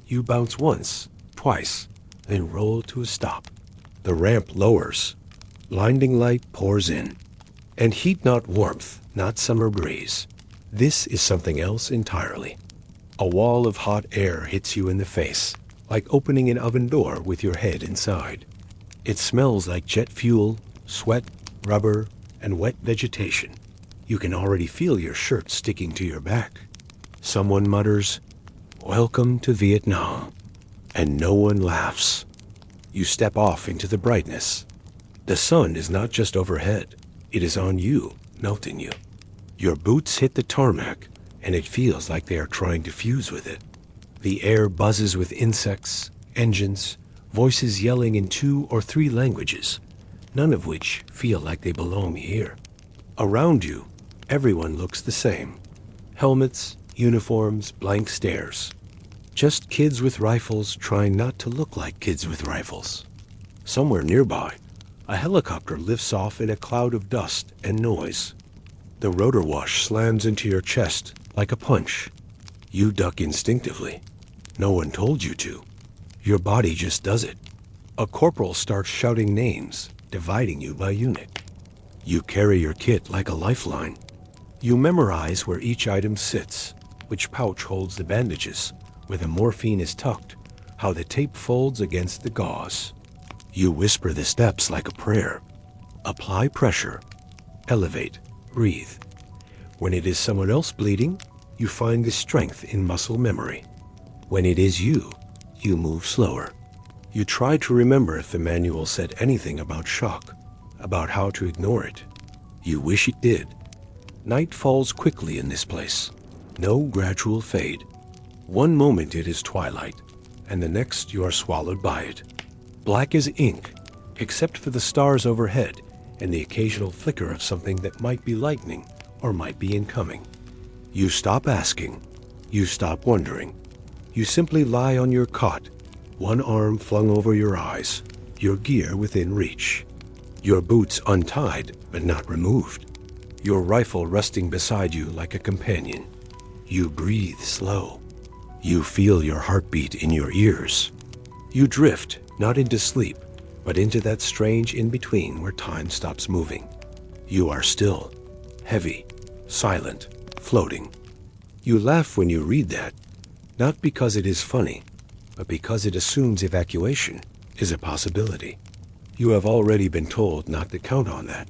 You bounce once, twice, then roll to a stop. The ramp lowers. Blinding light pours in. And heat, not warmth, not summer breeze. This is something else entirely. A wall of hot air hits you in the face, like opening an oven door with your head inside. It smells like jet fuel, sweat, rubber, and wet vegetation. You can already feel your shirt sticking to your back. Someone mutters, "Welcome to Vietnam," and no one laughs. You step off into the brightness. The sun is not just overhead. It is on you, melting you. Your boots hit the tarmac, and it feels like they are trying to fuse with it. The air buzzes with insects, engines, voices yelling in 2 or 3 languages, none of which feel like they belong here. Around you, everyone looks the same. Helmets, uniforms, blank stares. Just kids with rifles trying not to look like kids with rifles. Somewhere nearby, a helicopter lifts off in a cloud of dust and noise. The rotor wash slams into your chest like a punch. You duck instinctively. No one told you to. Your body just does it. A corporal starts shouting names, dividing you by unit. You carry your kit like a lifeline. You memorize where each item sits, which pouch holds the bandages, where the morphine is tucked, how the tape folds against the gauze. You whisper the steps like a prayer. Apply pressure. Elevate. Breathe. When it is someone else bleeding, you find the strength in muscle memory. When it is you, you move slower. You try to remember if the manual said anything about shock, about how to ignore it. You wish it did. Night falls quickly in this place. No gradual fade. One moment it is twilight, and the next you are swallowed by it. Black as ink, except for the stars overhead and the occasional flicker of something that might be lightning or might be incoming. You stop asking. You stop wondering. You simply lie on your cot, one arm flung over your eyes, your gear within reach. Your boots untied but not removed. Your rifle resting beside you like a companion. You breathe slow. You feel your heartbeat in your ears. You drift, not into sleep, but into that strange in-between where time stops moving. You are still, heavy, silent, floating. You laugh when you read that, not because it is funny, but because it assumes evacuation is a possibility. You have already been told not to count on that,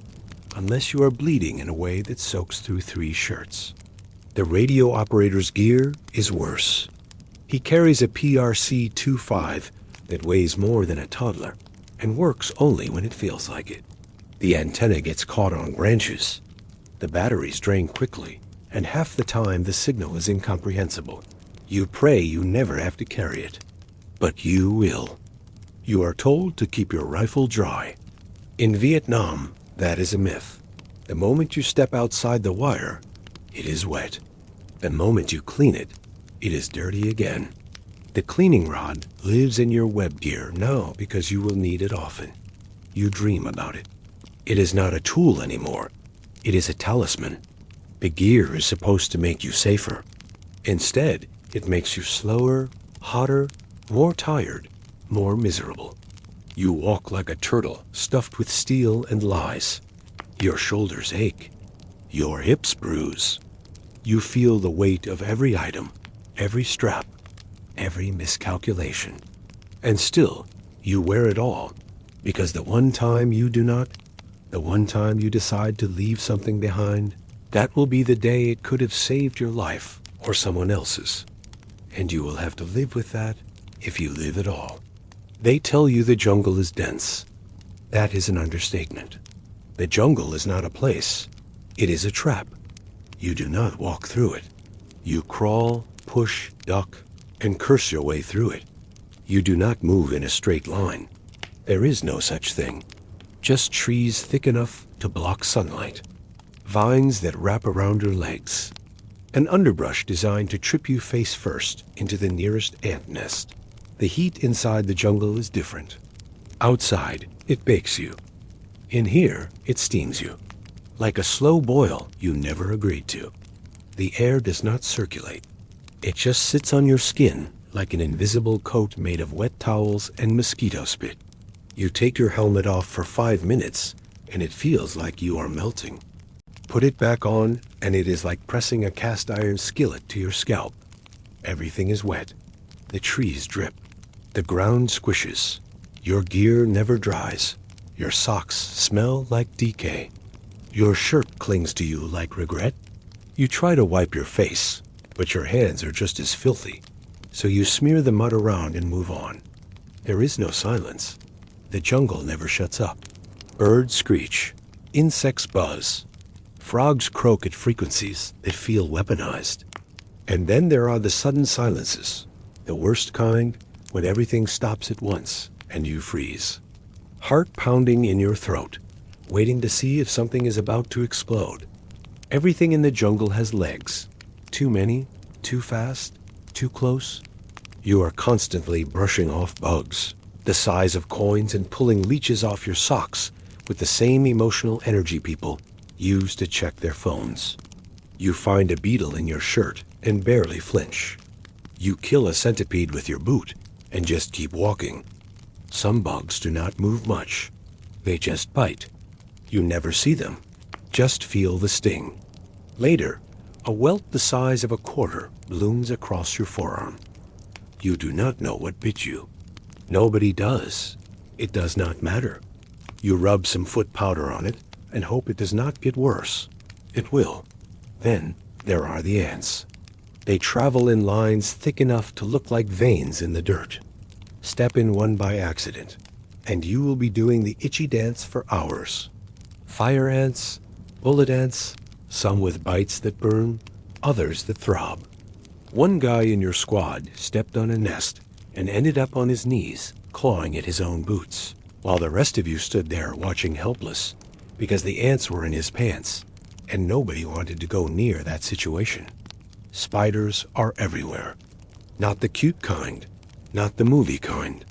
unless you are bleeding in a way that soaks through 3 shirts. The radio operator's gear is worse. He carries a PRC-25 that weighs more than a toddler and works only when it feels like it. The antenna gets caught on branches. The batteries drain quickly, and half the time the signal is incomprehensible. You pray you never have to carry it, but you will. You are told to keep your rifle dry. In Vietnam, that is a myth. The moment you step outside the wire, it is wet. The moment you clean it, it is dirty again. The cleaning rod lives in your web gear now because you will need it often. You dream about it. It is not a tool anymore. It is a talisman. The gear is supposed to make you safer. Instead, it makes you slower, hotter, more tired, more miserable. You walk like a turtle stuffed with steel and lies. Your shoulders ache. Your hips bruise. You feel the weight of every item, every strap, every miscalculation. And still, you wear it all, because the one time you do not, the one time you decide to leave something behind, that will be the day it could have saved your life or someone else's. And you will have to live with that if you live at all. They tell you the jungle is dense. That is an understatement. The jungle is not a place. It is a trap. You do not walk through it. You crawl, push, duck, and curse your way through it. You do not move in a straight line. There is no such thing. Just trees thick enough to block sunlight. Vines that wrap around your legs. An underbrush designed to trip you face first into the nearest ant nest. The heat inside the jungle is different. Outside, it bakes you. In here, it steams you. like a slow boil you never agreed to. The air does not circulate. It just sits on your skin like an invisible coat made of wet towels and mosquito spit. You take your helmet off for 5 minutes, and it feels like you are melting. Put it back on, and it is like pressing a cast iron skillet to your scalp. Everything is wet. The trees drip. The ground squishes. Your gear never dries. Your socks smell like decay. Your shirt clings to you like regret. You try to wipe your face, but your hands are just as filthy. So you smear the mud around and move on. There is no silence. The jungle never shuts up. Birds screech. Insects buzz. Frogs croak at frequencies that feel weaponized. And then there are the sudden silences, the worst kind, when everything stops at once and you freeze. Heart pounding in your throat, waiting to see if something is about to explode. Everything in the jungle has legs. Too many, too fast, too close. You are constantly brushing off bugs, the size of coins, and pulling leeches off your socks with the same emotional energy people use to check their phones. You find a beetle in your shirt and barely flinch. You kill a centipede with your boot and just keep walking. Some bugs do not move much. They just bite. You never see them. Just feel the sting. Later, a welt the size of a quarter blooms across your forearm. You do not know what bit you. Nobody does. It does not matter. You rub some foot powder on it and hope it does not get worse. It will. Then there are the ants. They travel in lines thick enough to look like veins in the dirt. Step in one by accident, and you will be doing the itchy dance for hours. Fire ants, bullet ants, some with bites that burn, others that throb. One guy in your squad stepped on a nest and ended up on his knees, clawing at his own boots, while the rest of you stood there watching helpless, because the ants were in his pants, and nobody wanted to go near that situation. Spiders are everywhere. Not the cute kind, not the movie kind.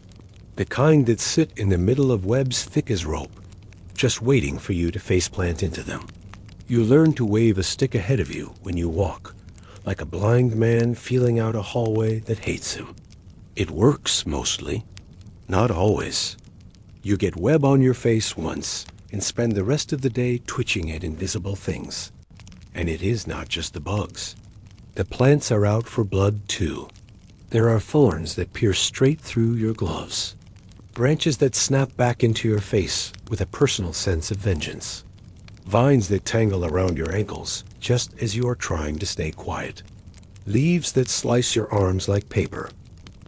The kind that sit in the middle of webs thick as rope, just waiting for you to faceplant into them. You learn to wave a stick ahead of you when you walk, like a blind man feeling out a hallway that hates him. It works mostly. Not always. You get web on your face once and spend the rest of the day twitching at invisible things. And it is not just the bugs. The plants are out for blood too. There are thorns that pierce straight through your gloves. Branches that snap back into your face with a personal sense of vengeance. Vines that tangle around your ankles just as you are trying to stay quiet. Leaves that slice your arms like paper.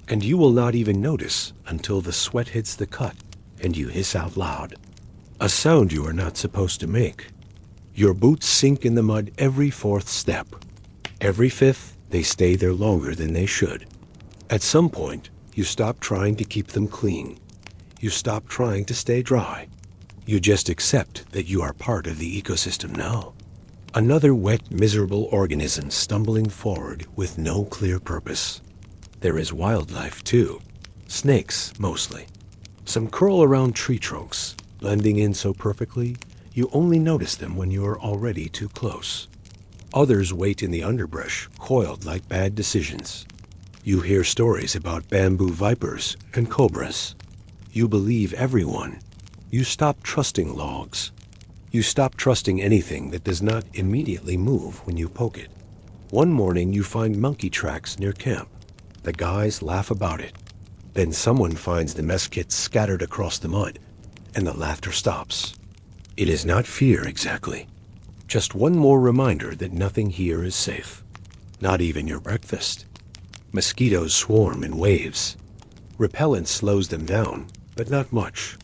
And you will not even notice until the sweat hits the cut and you hiss out loud. A sound you are not supposed to make. Your boots sink in the mud every fourth step. Every fifth, they stay there longer than they should. At some point, you stop trying to keep them clean. You stop trying to stay dry. You just accept that you are part of the ecosystem now. Another wet, miserable organism stumbling forward with no clear purpose. There is wildlife too. Snakes, mostly. Some curl around tree trunks, blending in so perfectly, you only notice them when you are already too close. Others wait in the underbrush, coiled like bad decisions. You hear stories about bamboo vipers and cobras. You believe everyone. You stop trusting logs. You stop trusting anything that does not immediately move when you poke it. One morning you find monkey tracks near camp. The guys laugh about it. Then someone finds the mess kit scattered across the mud, and the laughter stops. It is not fear exactly. Just one more reminder that nothing here is safe. Not even your breakfast. Mosquitoes swarm in waves. Repellent slows them down, but not much.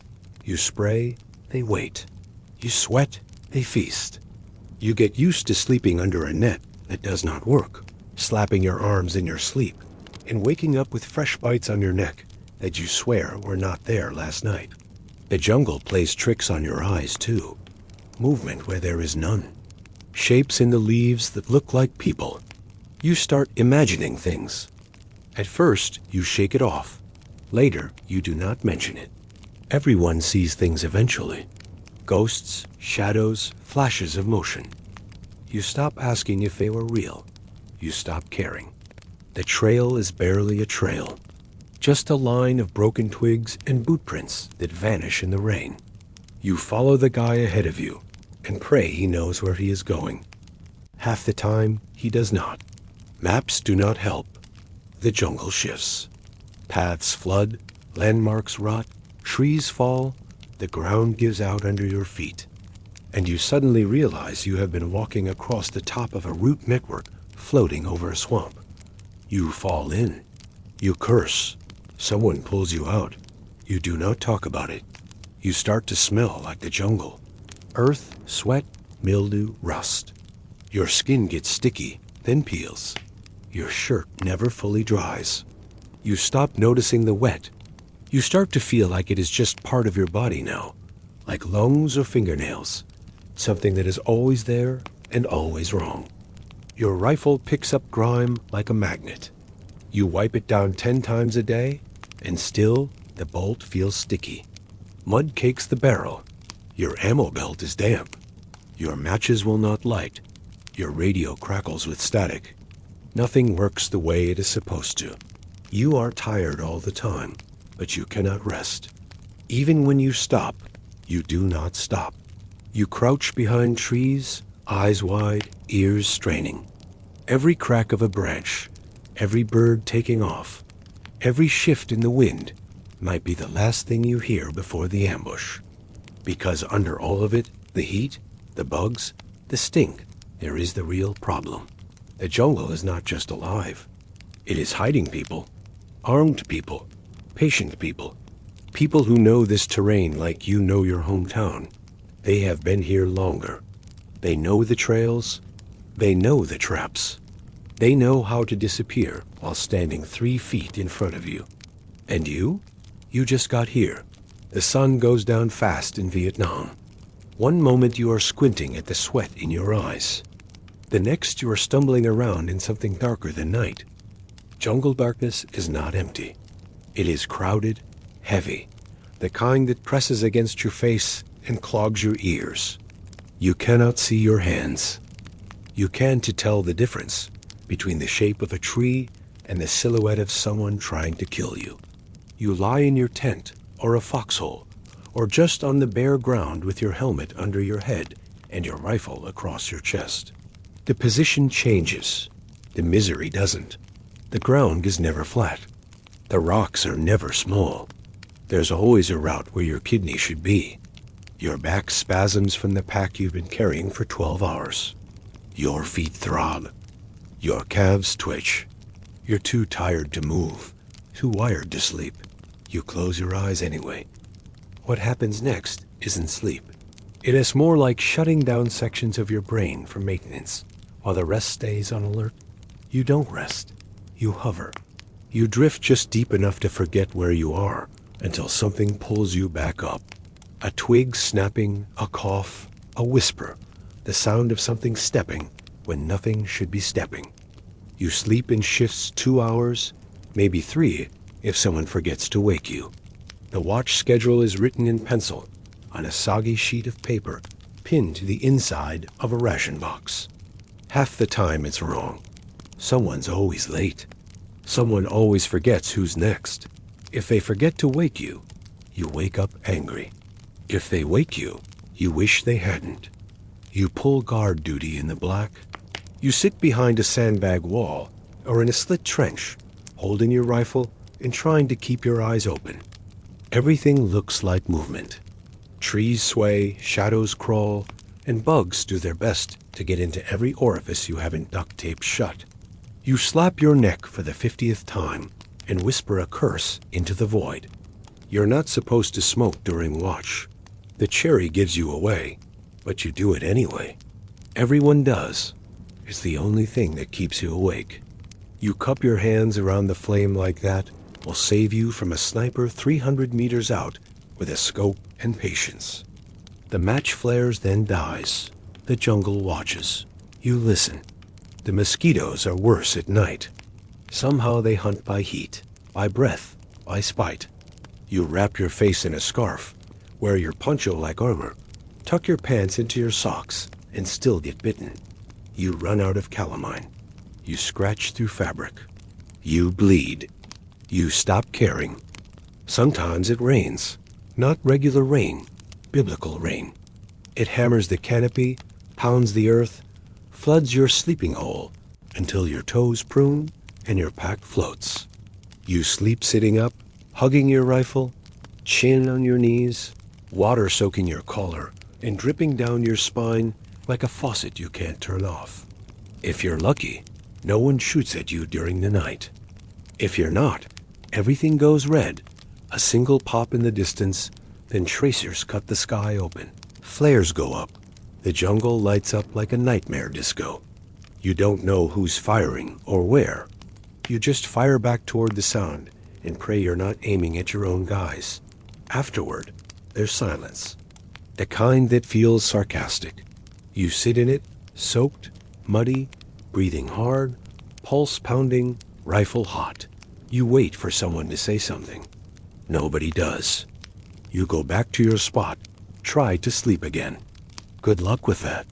You spray, they wait. You sweat, they feast. You get used to sleeping under a net that does not work, slapping your arms in your sleep, and waking up with fresh bites on your neck that you swear were not there last night. The jungle plays tricks on your eyes too. Movement where there is none. Shapes in the leaves that look like people. You start imagining things. At first, you shake it off. Later, you do not mention it. Everyone sees things eventually. Ghosts, shadows, flashes of motion. You stop asking if they were real. You stop caring. The trail is barely a trail. Just a line of broken twigs and boot prints that vanish in the rain. You follow the guy ahead of you and pray he knows where he is going. Half the time, he does not. Maps do not help. The jungle shifts. Paths flood, landmarks rot, trees fall, the ground gives out under your feet. And you suddenly realize you have been walking across the top of a root network floating over a swamp. You fall in. You curse. Someone pulls you out. You do not talk about it. You start to smell like the jungle. Earth, sweat, mildew, rust. Your skin gets sticky, then peels. Your shirt never fully dries. You stop noticing the wet. You start to feel like it is just part of your body now, like lungs or fingernails, something that is always there and always wrong. Your rifle picks up grime like a magnet. You wipe it down 10 times a day, and still the bolt feels sticky. Mud cakes the barrel. Your ammo belt is damp. Your matches will not light. Your radio crackles with static. Nothing works the way it is supposed to. You are tired all the time, but you cannot rest. Even when you stop, you do not stop. You crouch behind trees, eyes wide, ears straining. Every crack of a branch, every bird taking off, every shift in the wind might be the last thing you hear before the ambush. Because under all of it, the heat, the bugs, the stink, there is the real problem. The jungle is not just alive. It is hiding people, armed people, patient people, people who know this terrain like you know your hometown. They have been here longer. They know the trails. They know the traps. They know how to disappear while standing 3 feet in front of you. And you? You just got here. The sun goes down fast in Vietnam. One moment you are squinting at the sweat in your eyes. The next you are stumbling around in something darker than night. Jungle darkness is not empty. It is crowded, heavy, the kind that presses against your face and clogs your ears. You cannot see your hands. You can to tell the difference between the shape of a tree and the silhouette of someone trying to kill you. You lie in your tent or a foxhole, or just on the bare ground with your helmet under your head and your rifle across your chest. The position changes. The misery doesn't. The ground is never flat. The rocks are never small. There's always a route where your kidney should be. Your back spasms from the pack you've been carrying for 12 hours. Your feet throb. Your calves twitch. You're too tired to move, too wired to sleep. You close your eyes anyway. What happens next isn't sleep. It is more like shutting down sections of your brain for maintenance, while the rest stays on alert. You don't rest. You hover. You drift just deep enough to forget where you are until something pulls you back up. A twig snapping, a cough, a whisper, the sound of something stepping when nothing should be stepping. You sleep in shifts 2 hours, maybe 3 if someone forgets to wake you. The watch schedule is written in pencil on a soggy sheet of paper pinned to the inside of a ration box. Half the time it's wrong. Someone's always late. Someone always forgets who's next. If they forget to wake you, you wake up angry. If they wake you, you wish they hadn't. You pull guard duty in the black. You sit behind a sandbag wall or in a slit trench, holding your rifle and trying to keep your eyes open. Everything looks like movement. Trees sway, shadows crawl, and bugs do their best to get into every orifice you haven't duct taped shut. You slap your neck for the 50th time and whisper a curse into the void. You're not supposed to smoke during watch. The cherry gives you away, but you do it anyway. Everyone does. It's the only thing that keeps you awake. You cup your hands around the flame like that will save you from a sniper 300 meters out with a scope and patience. The match flares, then dies. The jungle watches. You listen. The mosquitoes are worse at night. Somehow they hunt by heat, by breath, by spite. You wrap your face in a scarf, wear your poncho like armor, Tuck your pants into your socks and still get bitten. You run out of calamine. You scratch through fabric. You bleed. You stop caring. Sometimes it rains. Not regular rain, biblical rain. It hammers the canopy, pounds the earth, floods your sleeping hole until your toes prune and your pack floats. You sleep sitting up, hugging your rifle, chin on your knees, water soaking your collar and dripping down your spine like a faucet you can't turn off. If you're lucky, no one shoots at you during the night. If you're not, everything goes red. A single pop in the distance, then tracers cut the sky open. Flares go up. The jungle lights up like a nightmare disco. You don't know who's firing or where. You just fire back toward the sound and pray you're not aiming at your own guys. Afterward, there's silence. The kind that feels sarcastic. You sit in it, soaked, muddy, breathing hard, pulse pounding, rifle hot. You wait for someone to say something. Nobody does. You go back to your spot, try to sleep again. Good luck with that.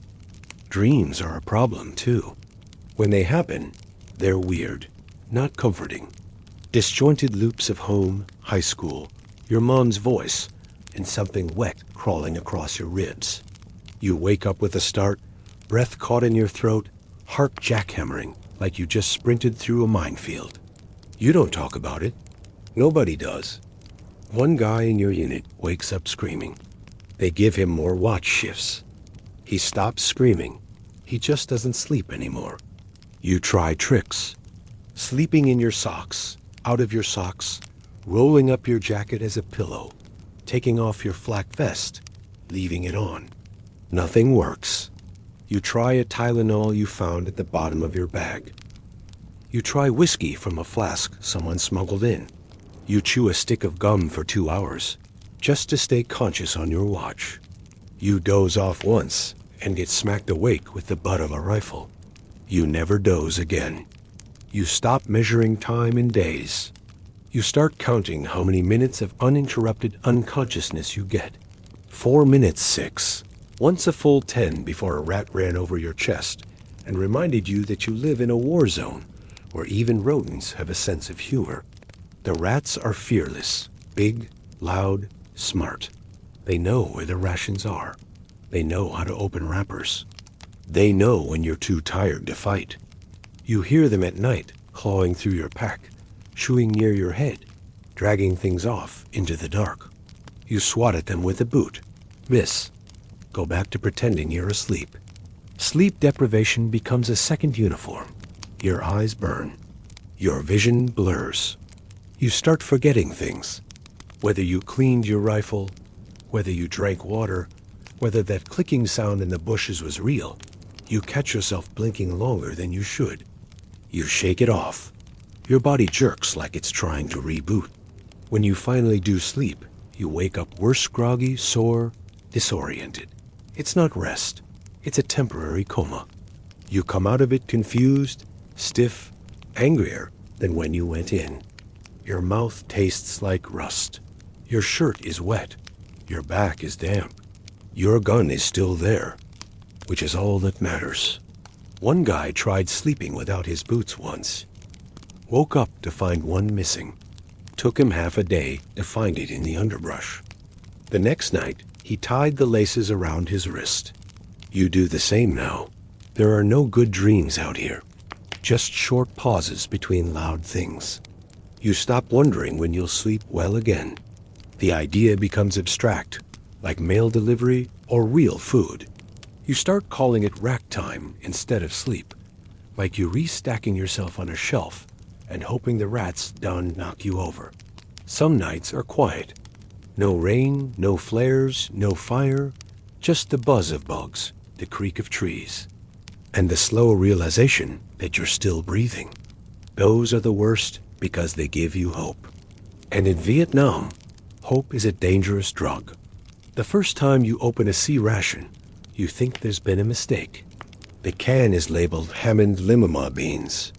Dreams are a problem, too. When they happen, they're weird, not comforting. Disjointed loops of home, high school, your mom's voice, and something wet crawling across your ribs. You wake up with a start, breath caught in your throat, heart jackhammering like you just sprinted through a minefield. You don't talk about it. Nobody does. One guy in your unit wakes up screaming. They give him more watch shifts. He stops screaming. He just doesn't sleep anymore. You try tricks. Sleeping in your socks, out of your socks, rolling up your jacket as a pillow, taking off your flak vest, leaving it on. Nothing works. You try a Tylenol you found at the bottom of your bag. You try whiskey from a flask someone smuggled in. You chew a stick of gum for 2 hours, just to stay conscious on your watch. You doze off once and get smacked awake with the butt of a rifle. You never doze again. You stop measuring time in days. You start counting how many minutes of uninterrupted unconsciousness you get. 4 minutes 6. Once a full 10 before a rat ran over your chest and reminded you that you live in a war zone where even rodents have a sense of humor. The rats are fearless, big, loud, smart. They know where the rations are. They know how to open wrappers. They know when you're too tired to fight. You hear them at night, clawing through your pack, chewing near your head, dragging things off into the dark. You swat at them with a boot. Miss. Go back to pretending you're asleep. Sleep deprivation becomes a second uniform. Your eyes burn. Your vision blurs. You start forgetting things. Whether you cleaned your rifle, whether you drank water, whether that clicking sound in the bushes was real, you catch yourself blinking longer than you should. You shake it off. Your body jerks like it's trying to reboot. When you finally do sleep, you wake up worse groggy, sore, disoriented. It's not rest. It's a temporary coma. You come out of it confused, stiff, angrier than when you went in. Your mouth tastes like rust. Your shirt is wet. Your back is damp. Your gun is still there, which is all that matters. One guy tried sleeping without his boots once. Woke up to find one missing. Took him half a day to find it in the underbrush. The next night, he tied the laces around his wrist. You do the same now. There are no good dreams out here. Just short pauses between loud things. You stop wondering when you'll sleep well again. The idea becomes abstract, like mail delivery or real food. You start calling it rack time instead of sleep, like you're restacking yourself on a shelf and hoping the rats don't knock you over. Some nights are quiet. No rain, no flares, no fire, just the buzz of bugs, the creak of trees, and the slow realization that you're still breathing. Those are the worst because they give you hope. And in Vietnam, hope is a dangerous drug. The first time you open a C ration, you think there's been a mistake. The can is labeled Hammond Limama beans.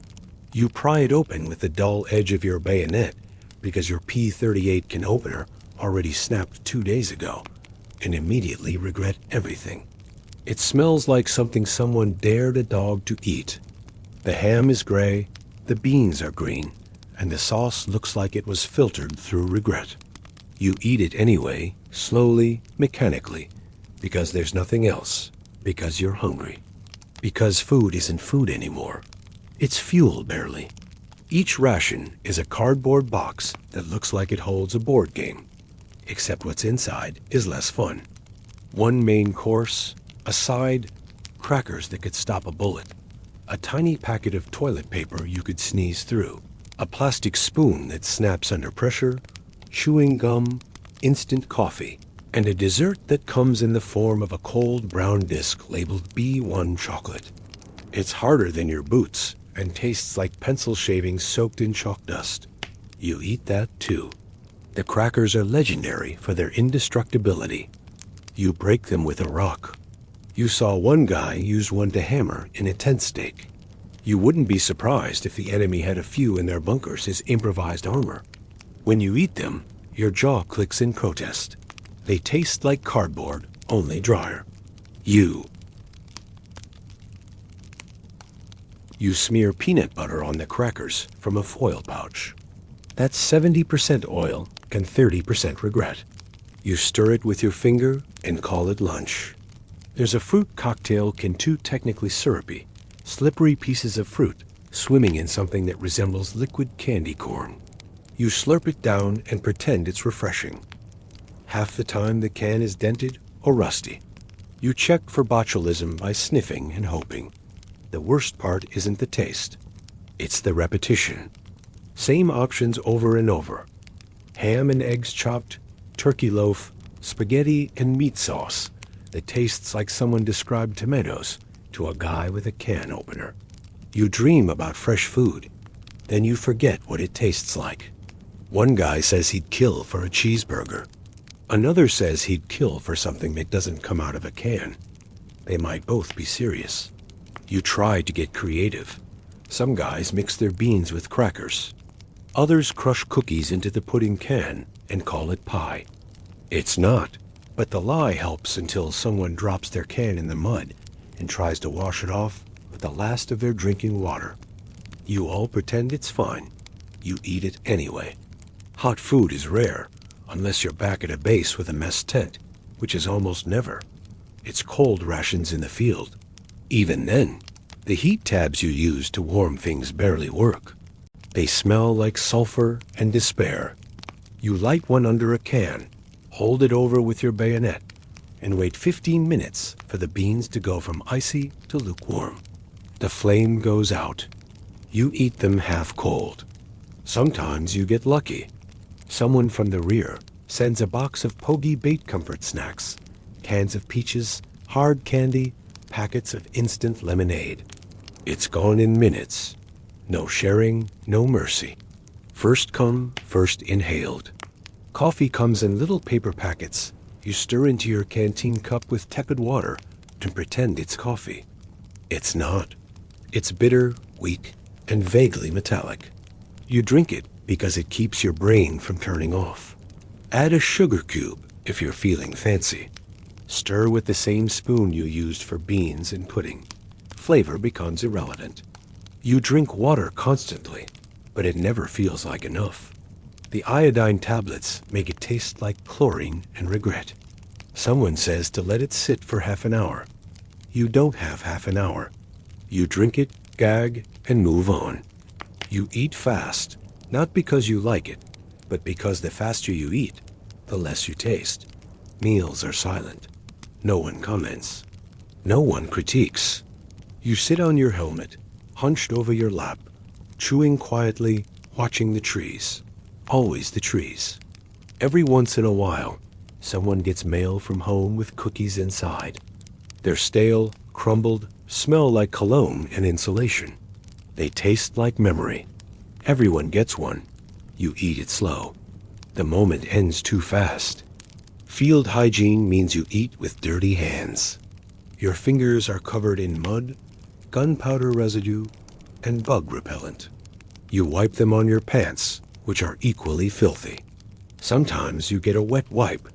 You pry it open with the dull edge of your bayonet because your P-38 can opener already snapped 2 days ago, and immediately regret everything. It smells like something someone dared a dog to eat. The ham is gray, the beans are green, and the sauce looks like it was filtered through regret. You eat it anyway, slowly, mechanically, because there's nothing else, because you're hungry, because food isn't food anymore. It's fuel, barely. Each ration is a cardboard box that looks like it holds a board game, except what's inside is less fun. One main course, a side, crackers that could stop a bullet, a tiny packet of toilet paper you could sneeze through, a plastic spoon that snaps under pressure, chewing gum, instant coffee, and a dessert that comes in the form of a cold brown disc labeled B1 chocolate. It's harder than your boots and tastes like pencil shavings soaked in chalk dust. You eat that too. The crackers are legendary for their indestructibility. You break them with a rock. You saw one guy use one to hammer in a tent stake. You wouldn't be surprised if the enemy had a few in their bunkers as improvised armor. When you eat them, your jaw clicks in protest. They taste like cardboard, only drier. You smear peanut butter on the crackers from a foil pouch. That's 70% oil and 30% regret. You stir it with your finger and call it lunch. There's a fruit cocktail akin to technically syrupy, slippery pieces of fruit swimming in something that resembles liquid candy corn. You slurp it down and pretend it's refreshing. Half the time the can is dented or rusty. You check for botulism by sniffing and hoping. The worst part isn't the taste. It's the repetition. Same options over and over. Ham and eggs chopped, turkey loaf, spaghetti and meat sauce that tastes like someone described tomatoes to a guy with a can opener. You dream about fresh food. Then you forget what it tastes like. One guy says he'd kill for a cheeseburger. Another says he'd kill for something that doesn't come out of a can. They might both be serious. You try to get creative. Some guys mix their beans with crackers. Others crush cookies into the pudding can and call it pie. It's not, but the lie helps until someone drops their can in the mud and tries to wash it off with the last of their drinking water. You all pretend it's fine. You eat it anyway. Hot food is rare, unless you're back at a base with a mess tent, which is almost never. It's cold rations in the field. Even then, the heat tabs you use to warm things barely work. They smell like sulfur and despair. You light one under a can, hold it over with your bayonet, and wait 15 minutes for the beans to go from icy to lukewarm. The flame goes out. You eat them half cold. Sometimes you get lucky. Someone from the rear sends a box of Pogie bait comfort snacks, cans of peaches, hard candy, packets of instant lemonade. It's gone in minutes. No sharing, no mercy. First come, first inhaled. Coffee comes in little paper packets. You stir into your canteen cup with tepid water and pretend it's coffee. It's not. It's bitter, weak, and vaguely metallic. You drink it because it keeps your brain from turning off. Add a sugar cube if you're feeling fancy. Stir with the same spoon you used for beans and pudding. Flavor becomes irrelevant. You drink water constantly, but it never feels like enough. The iodine tablets make it taste like chlorine and regret. Someone says to let it sit for half an hour. You don't have half an hour. You drink it, gag, and move on. You eat fast, not because you like it, but because the faster you eat, the less you taste. Meals are silent. No one comments. No one critiques. You sit on your helmet, hunched over your lap, chewing quietly, watching the trees. Always the trees. Every once in a while, someone gets mail from home with cookies inside. They're stale, crumbled, smell like cologne and insulation. They taste like memory. Everyone gets one. You eat it slow. The moment ends too fast. Field hygiene means you eat with dirty hands. Your fingers are covered in mud, gunpowder residue, and bug repellent. You wipe them on your pants, which are equally filthy. Sometimes you get a wet wipe.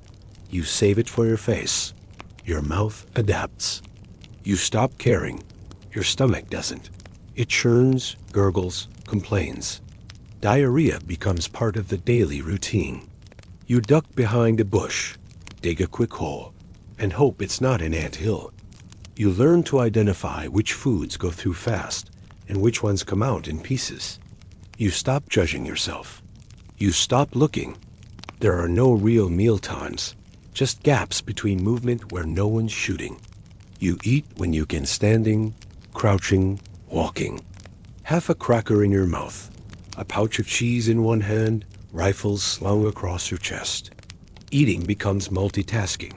You save it for your face. Your mouth adapts. You stop caring. Your stomach doesn't. It churns, gurgles, complains. Diarrhea becomes part of the daily routine. You duck behind a bush, dig a quick hole, and hope it's not an anthill. You learn to identify which foods go through fast and which ones come out in pieces. You stop judging yourself. You stop looking. There are no real meal times, just gaps between movement where no one's shooting. You eat when you can standing, crouching, walking. Half a cracker in your mouth, a pouch of cheese in one hand, rifles slung across your chest. Eating becomes multitasking.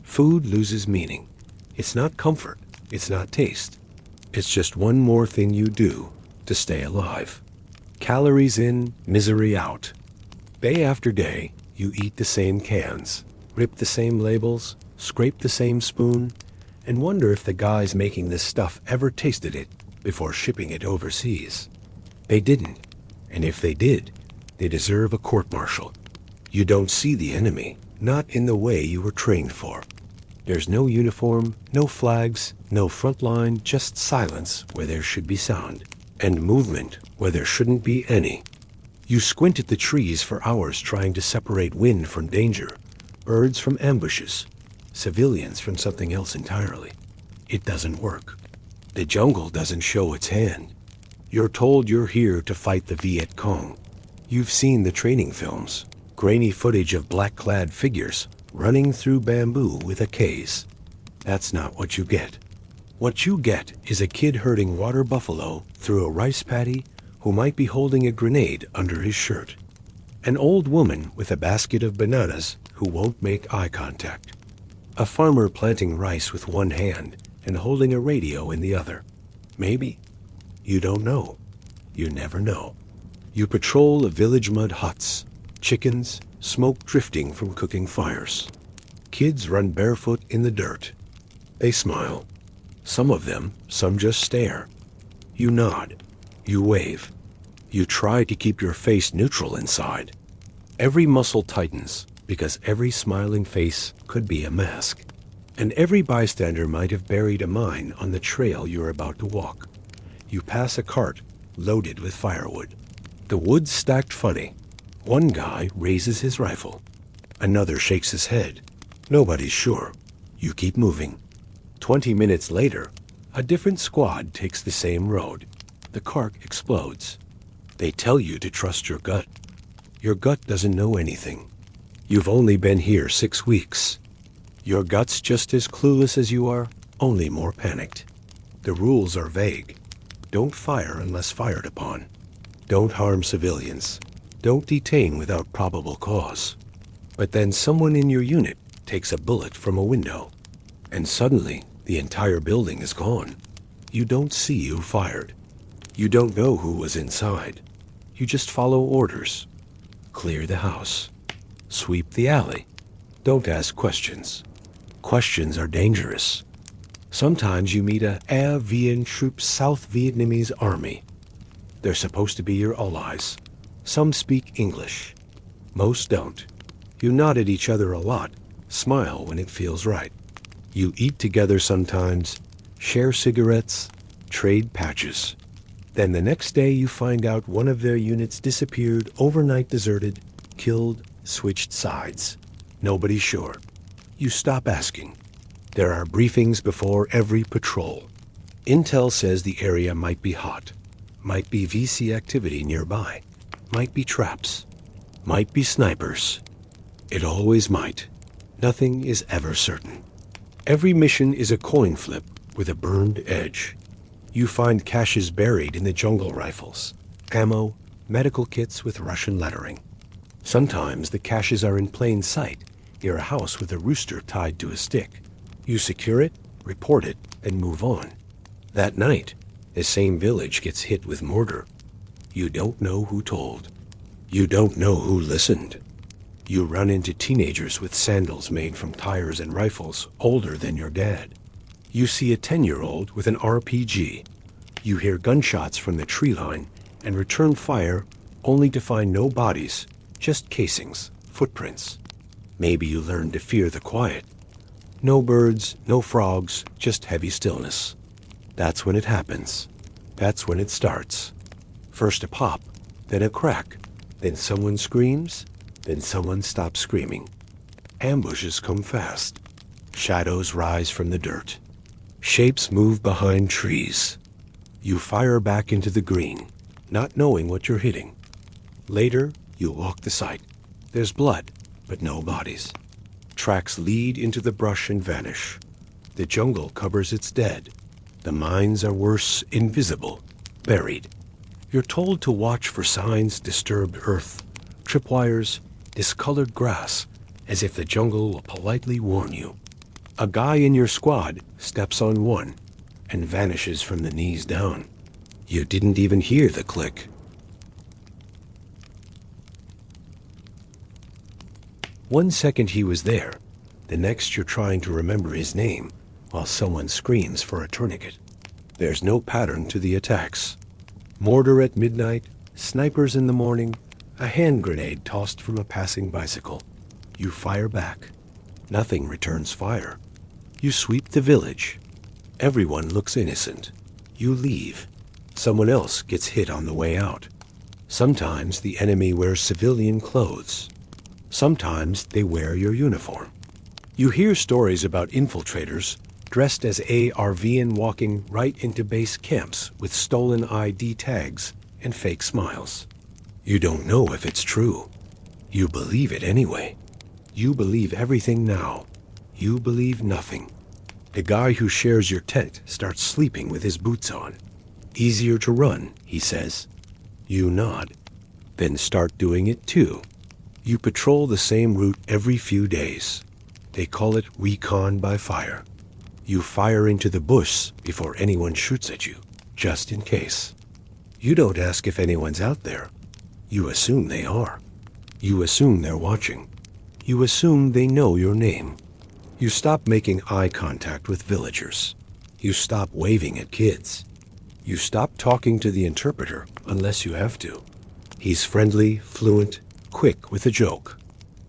Food loses meaning. It's not comfort. It's not taste. It's just one more thing you do to stay alive. Calories in, misery out. Day after day, you eat the same cans, rip the same labels, scrape the same spoon, and wonder if the guys making this stuff ever tasted it before shipping it overseas. They didn't, and if they did, they deserve a court-martial. You don't see the enemy, not in the way you were trained for. There's no uniform, no flags, no front line, just silence where there should be sound, and movement where there shouldn't be any. You squint at the trees for hours trying to separate wind from danger, birds from ambushes, civilians from something else entirely. It doesn't work. The jungle doesn't show its hand. You're told you're here to fight the Viet Cong. You've seen the training films, grainy footage of black-clad figures running through bamboo with a case. That's not what you get. What you get is a kid herding water buffalo through a rice paddy who might be holding a grenade under his shirt. An old woman with a basket of bananas who won't make eye contact. A farmer planting rice with one hand and holding a radio in the other. Maybe. You don't know. You never know. You patrol the village mud huts, chickens, smoke drifting from cooking fires. Kids run barefoot in the dirt. They smile. Some of them, some just stare. You nod. You wave. You try to keep your face neutral inside. Every muscle tightens because every smiling face could be a mask. And every bystander might have buried a mine on the trail you're about to walk. You pass a cart loaded with firewood. The wood's stacked funny. One guy raises his rifle. Another shakes his head. Nobody's sure. You keep moving. 20 minutes later, a different squad takes the same road. The cart explodes. They tell you to trust your gut. Your gut doesn't know anything. You've only been here 6 weeks. Your gut's just as clueless as you are, only more panicked. The rules are vague. Don't fire unless fired upon. Don't harm civilians. Don't detain without probable cause. But then someone in your unit takes a bullet from a window, and suddenly the entire building is gone. You don't see who fired. You don't know who was inside. You just follow orders. Clear the house. Sweep the alley. Don't ask questions. Questions are dangerous. Sometimes you meet a Air Viet Troop South Vietnamese Army. They're supposed to be your allies. Some speak English. Most don't. You nod at each other a lot, smile when it feels right. You eat together sometimes, share cigarettes, trade patches. Then the next day you find out one of their units disappeared, overnight deserted, killed, switched sides. Nobody's sure. You stop asking. There are briefings before every patrol. Intel says the area might be hot, might be VC activity nearby, might be traps, might be snipers. It always might. Nothing is ever certain. Every mission is a coin flip with a burned edge. You find caches buried in the jungle rifles, ammo, medical kits with Russian lettering. Sometimes the caches are in plain sight, near a house with a rooster tied to a stick. You secure it, report it, and move on. That night, the same village gets hit with mortar. You don't know who told. You don't know who listened. You run into teenagers with sandals made from tires and rifles, older than your dad. You see a 10-year-old with an RPG. You hear gunshots from the tree line and return fire only to find no bodies, just casings, footprints. Maybe you learn to fear the quiet. No birds, no frogs, just heavy stillness. That's when it happens. That's when it starts. First a pop, then a crack, then someone screams, then someone stops screaming. Ambushes come fast. Shadows rise from the dirt. Shapes move behind trees. You fire back into the green, not knowing what you're hitting. Later, you walk the site. There's blood, but no bodies. Tracks lead into the brush and vanish. The jungle covers its dead. The mines are worse, invisible, buried. You're told to watch for signs: disturbed earth, tripwires, discolored grass, as if the jungle will politely warn you. A guy in your squad steps on one and vanishes from the knees down. You didn't even hear the click. One second he was there, the next you're trying to remember his name while someone screams for a tourniquet. There's no pattern to the attacks. Mortar at midnight, snipers in the morning, a hand grenade tossed from a passing bicycle. You fire back. Nothing returns fire. You sweep the village. Everyone looks innocent. You leave. Someone else gets hit on the way out. Sometimes the enemy wears civilian clothes. Sometimes they wear your uniform. You hear stories about infiltrators dressed as ARVN walking right into base camps with stolen ID tags and fake smiles. You don't know if it's true. You believe it anyway. You believe everything now. You believe nothing. The guy who shares your tent starts sleeping with his boots on. Easier to run, he says. You nod. Then start doing it too. You patrol the same route every few days. They call it recon by fire. You fire into the bush before anyone shoots at you, just in case. You don't ask if anyone's out there. You assume they are. You assume they're watching. You assume they know your name. You stop making eye contact with villagers. You stop waving at kids. You stop talking to the interpreter unless you have to. He's friendly, fluent, quick with a joke.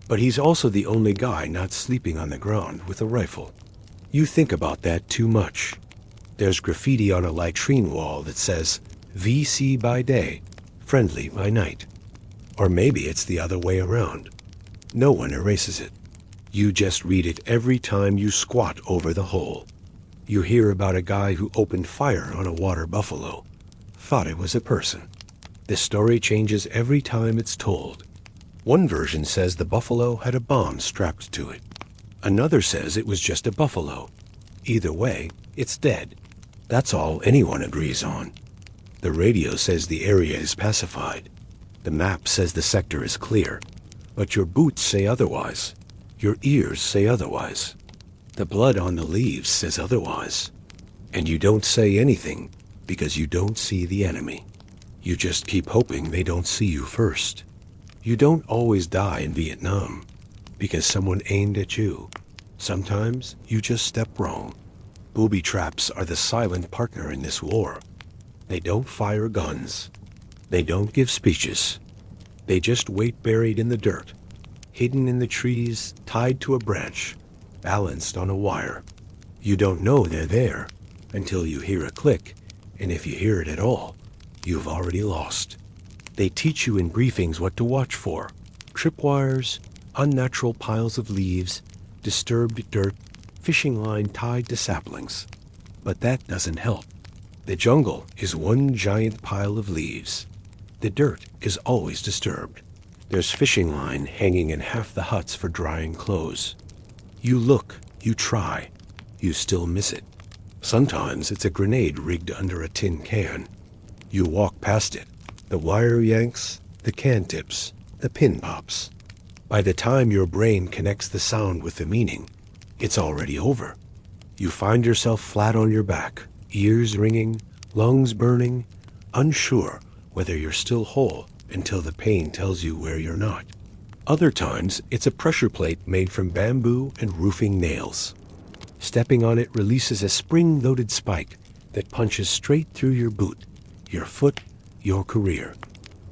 But he's also the only guy not sleeping on the ground with a rifle. You think about that too much. There's graffiti on a latrine wall that says, VC by day, friendly by night. Or maybe it's the other way around. No one erases it. You just read it every time you squat over the hole. You hear about a guy who opened fire on a water buffalo. Thought it was a person. The story changes every time it's told. One version says the buffalo had a bomb strapped to it. Another says it was just a buffalo. Either way, it's dead. That's all anyone agrees on. The radio says the area is pacified. The map says the sector is clear. But your boots say otherwise. Your ears say otherwise. The blood on the leaves says otherwise. And you don't say anything because you don't see the enemy. You just keep hoping they don't see you first. You don't always die in Vietnam because someone aimed at you. Sometimes you just step wrong. Booby traps are the silent partner in this war. They don't fire guns. They don't give speeches. They just wait buried in the dirt, hidden in the trees, tied to a branch, balanced on a wire. You don't know they're there until you hear a click, and if you hear it at all, you've already lost. They teach you in briefings what to watch for: tripwires, unnatural piles of leaves, disturbed dirt, fishing line tied to saplings. But that doesn't help. The jungle is one giant pile of leaves. The dirt is always disturbed. There's fishing line hanging in half the huts for drying clothes. You look, you try, you still miss it. Sometimes it's a grenade rigged under a tin can. You walk past it. The wire yanks, the can tips, the pin pops. By the time your brain connects the sound with the meaning, it's already over. You find yourself flat on your back, ears ringing, lungs burning, unsure whether you're still whole until the pain tells you where you're not. Other times, it's a pressure plate made from bamboo and roofing nails. Stepping on it releases a spring-loaded spike that punches straight through your boot, your foot, your career.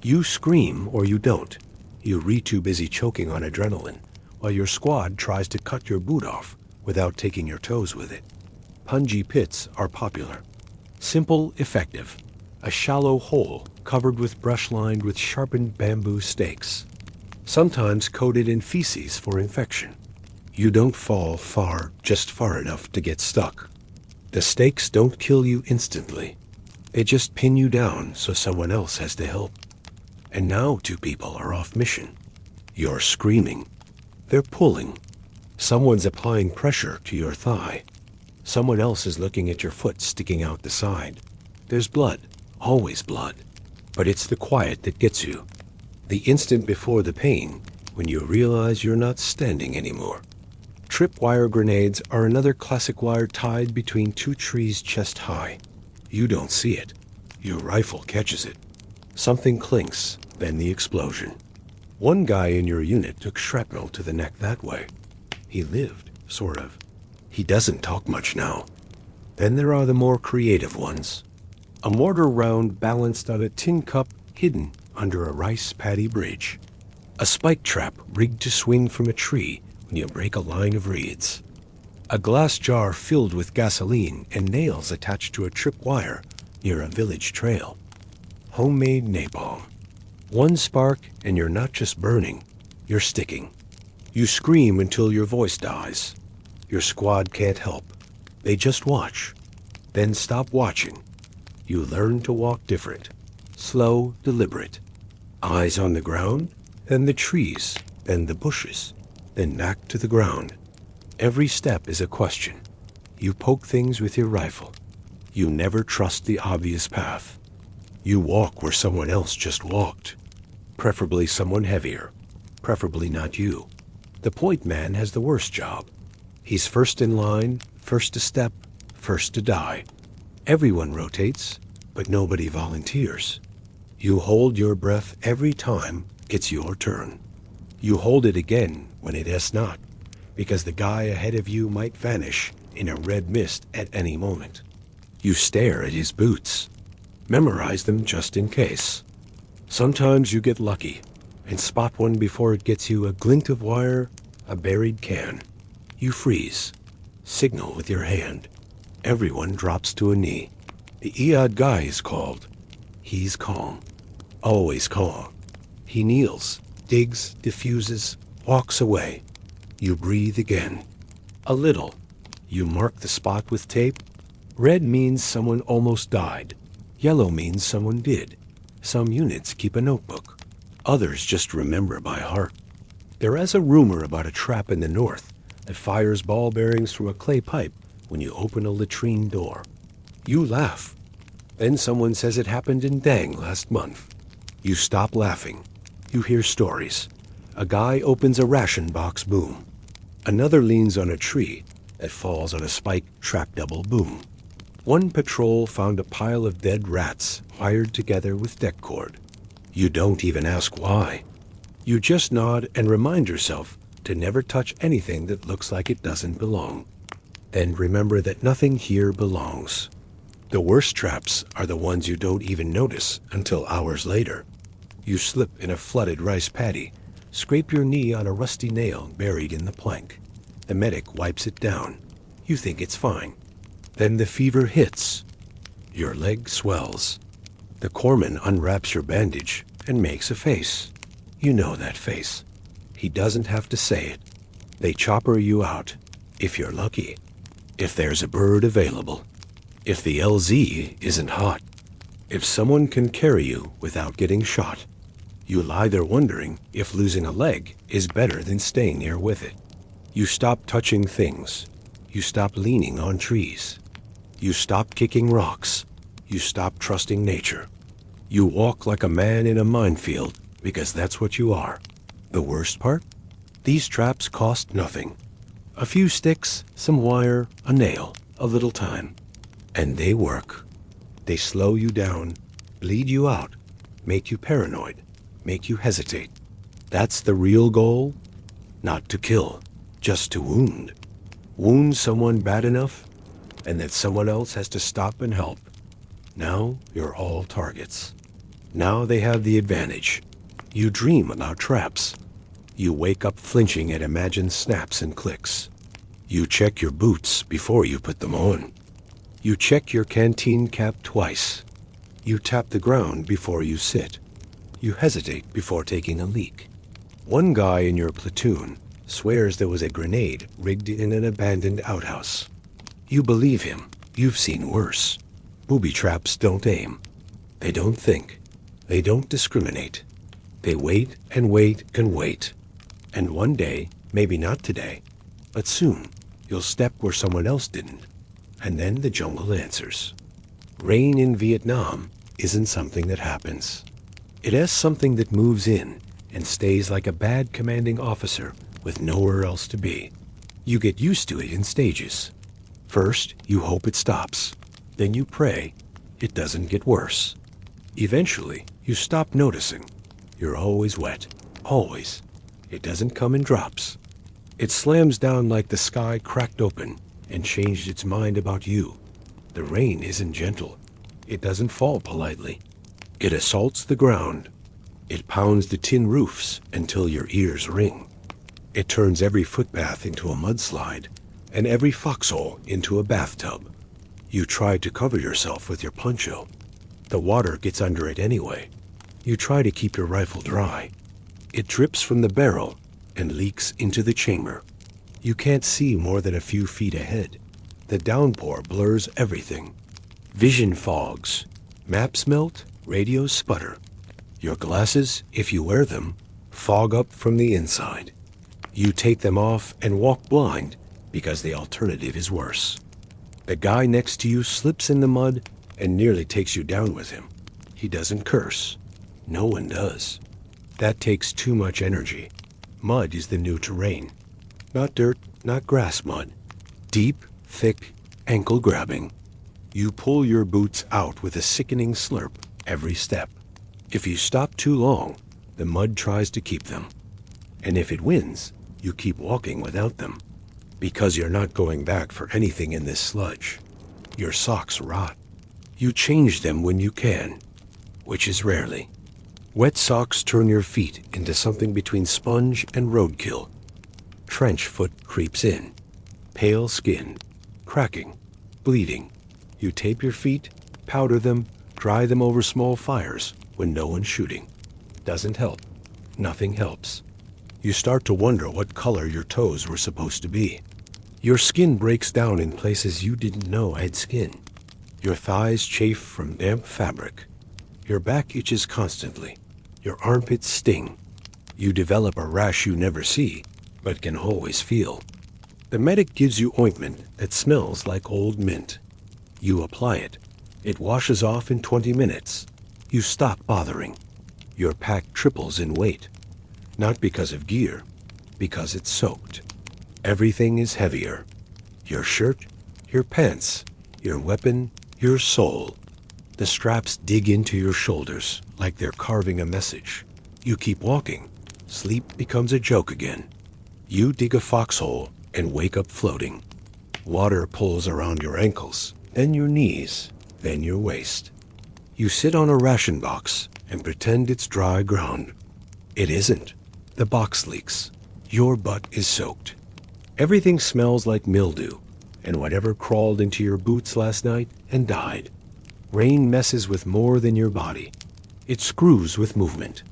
You scream or you don't. You're too busy choking on adrenaline, while your squad tries to cut your boot off without taking your toes with it. Punji pits are popular. Simple, effective. A shallow hole covered with brush lined with sharpened bamboo stakes, sometimes coated in feces for infection. You don't fall far, just far enough to get stuck. The stakes don't kill you instantly. They just pin you down so someone else has to help. And now 2 people are off mission. You're screaming. They're pulling. Someone's applying pressure to your thigh. Someone else is looking at your foot sticking out the side. There's blood, always blood. But it's the quiet that gets you. The instant before the pain, when you realize you're not standing anymore. Tripwire grenades are another classic wire tied between 2 trees chest high. You don't see it. Your rifle catches it. Something clinks, then the explosion. One guy in your unit took shrapnel to the neck that way. He lived, sort of. He doesn't talk much now. Then there are the more creative ones. A mortar round balanced on a tin cup hidden under a rice paddy bridge. A spike trap rigged to swing from a tree when you break a line of reeds. A glass jar filled with gasoline and nails attached to a tripwire near a village trail. Homemade napalm. One spark and you're not just burning, you're sticking. You scream until your voice dies. Your squad can't help. They just watch. Then stop watching. You learn to walk different. Slow, deliberate. Eyes on the ground, then the trees, then the bushes, then back to the ground. Every step is a question. You poke things with your rifle. You never trust the obvious path. You walk where someone else just walked. Preferably someone heavier. Preferably not you. The point man has the worst job. He's first in line, first to step, first to die. Everyone rotates, but nobody volunteers. You hold your breath every time it's your turn. You hold it again when it is not, because the guy ahead of you might vanish in a red mist at any moment. You stare at his boots. Memorize them just in case. Sometimes you get lucky and spot one before it gets you a glint of wire, a buried can. You freeze. Signal with your hand. Everyone drops to a knee. The EOD guy is called. He's calm. Always calm. He kneels, digs, diffuses, walks away. You breathe again. A little. You mark the spot with tape. Red means someone almost died. Yellow means someone did. Some units keep a notebook. Others just remember by heart. There is a rumor about a trap in the north that fires ball bearings through a clay pipe when you open a latrine door. You laugh. Then someone says it happened in Dang last month. You stop laughing. You hear stories. A guy opens a ration box boom. Another leans on a tree that falls on a spike trap double boom. One patrol found a pile of dead rats wired together with deck cord. You don't even ask why. You just nod and remind yourself to never touch anything that looks like it doesn't belong. Then remember that nothing here belongs. The worst traps are the ones you don't even notice until hours later. You slip in a flooded rice paddy, scrape your knee on a rusty nail buried in the plank. The medic wipes it down. You think it's fine. Then the fever hits. Your leg swells. The corpsman unwraps your bandage and makes a face. You know that face. He doesn't have to say it. They chopper you out, if you're lucky. If there's a bird available. If the LZ isn't hot. If someone can carry you without getting shot. You lie there wondering if losing a leg is better than staying there with it. You stop touching things. You stop leaning on trees. You stop kicking rocks. You stop trusting nature. You walk like a man in a minefield because that's what you are. The worst part? These traps cost nothing. A few sticks, some wire, a nail, a little time. And they work. They slow you down, bleed you out, make you paranoid, make you hesitate. That's the real goal? Not to kill, just to wound. Wound someone bad enough, and that someone else has to stop and help. Now you're all targets. Now they have the advantage. You dream about traps. You wake up flinching at imagined snaps and clicks. You check your boots before you put them on. You check your canteen cap twice. You tap the ground before you sit. You hesitate before taking a leak. One guy in your platoon swears there was a grenade rigged in an abandoned outhouse. You believe him. You've seen worse. Booby traps don't aim. They don't think. They don't discriminate. They wait and wait and wait. And one day, maybe not today, but soon, you'll step where someone else didn't. And then the jungle answers. Rain in Vietnam isn't something that happens. It is something that moves in and stays like a bad commanding officer with nowhere else to be. You get used to it in stages. First, you hope it stops. Then you pray it doesn't get worse. Eventually, you stop noticing. You're always wet. Always. It doesn't come in drops. It slams down like the sky cracked open and changed its mind about you. The rain isn't gentle. It doesn't fall politely. It assaults the ground. It pounds the tin roofs until your ears ring. It turns every footpath into a mudslide and every foxhole into a bathtub. You try to cover yourself with your poncho. The water gets under it anyway. You try to keep your rifle dry. It drips from the barrel and leaks into the chamber. You can't see more than a few feet ahead. The downpour blurs everything. Vision fogs. Maps melt, radios sputter. Your glasses, if you wear them, fog up from the inside. You take them off and walk blind because the alternative is worse. The guy next to you slips in the mud and nearly takes you down with him. He doesn't curse. No one does. That takes too much energy. Mud is the new terrain. Not dirt, not grass mud. Deep, thick, ankle-grabbing. You pull your boots out with a sickening slurp every step. If you stop too long, the mud tries to keep them. And if it wins, you keep walking without them. Because you're not going back for anything in this sludge. Your socks rot. You change them when you can, which is rarely. Wet socks turn your feet into something between sponge and roadkill. Trench foot creeps in. Pale skin, cracking, bleeding. You tape your feet, powder them, dry them over small fires when no one's shooting. Doesn't help. Nothing helps. You start to wonder what color your toes were supposed to be. Your skin breaks down in places you didn't know had skin. Your thighs chafe from damp fabric. Your back itches constantly. Your armpits sting. You develop a rash you never see, but can always feel. The medic gives you ointment that smells like old mint. You apply it. It washes off in 20 minutes. You stop bothering. Your pack triples in weight. Not because of gear, because it's soaked. Everything is heavier. Your shirt, your pants, your weapon, your soul. The straps dig into your shoulders like they're carving a message. You keep walking. Sleep becomes a joke again. You dig a foxhole and wake up floating. Water pulls around your ankles, then your knees, then your waist. You sit on a ration box and pretend it's dry ground. It isn't. The box leaks. Your butt is soaked. Everything smells like mildew and whatever crawled into your boots last night and died. Rain messes with more than your body. It screws with movement.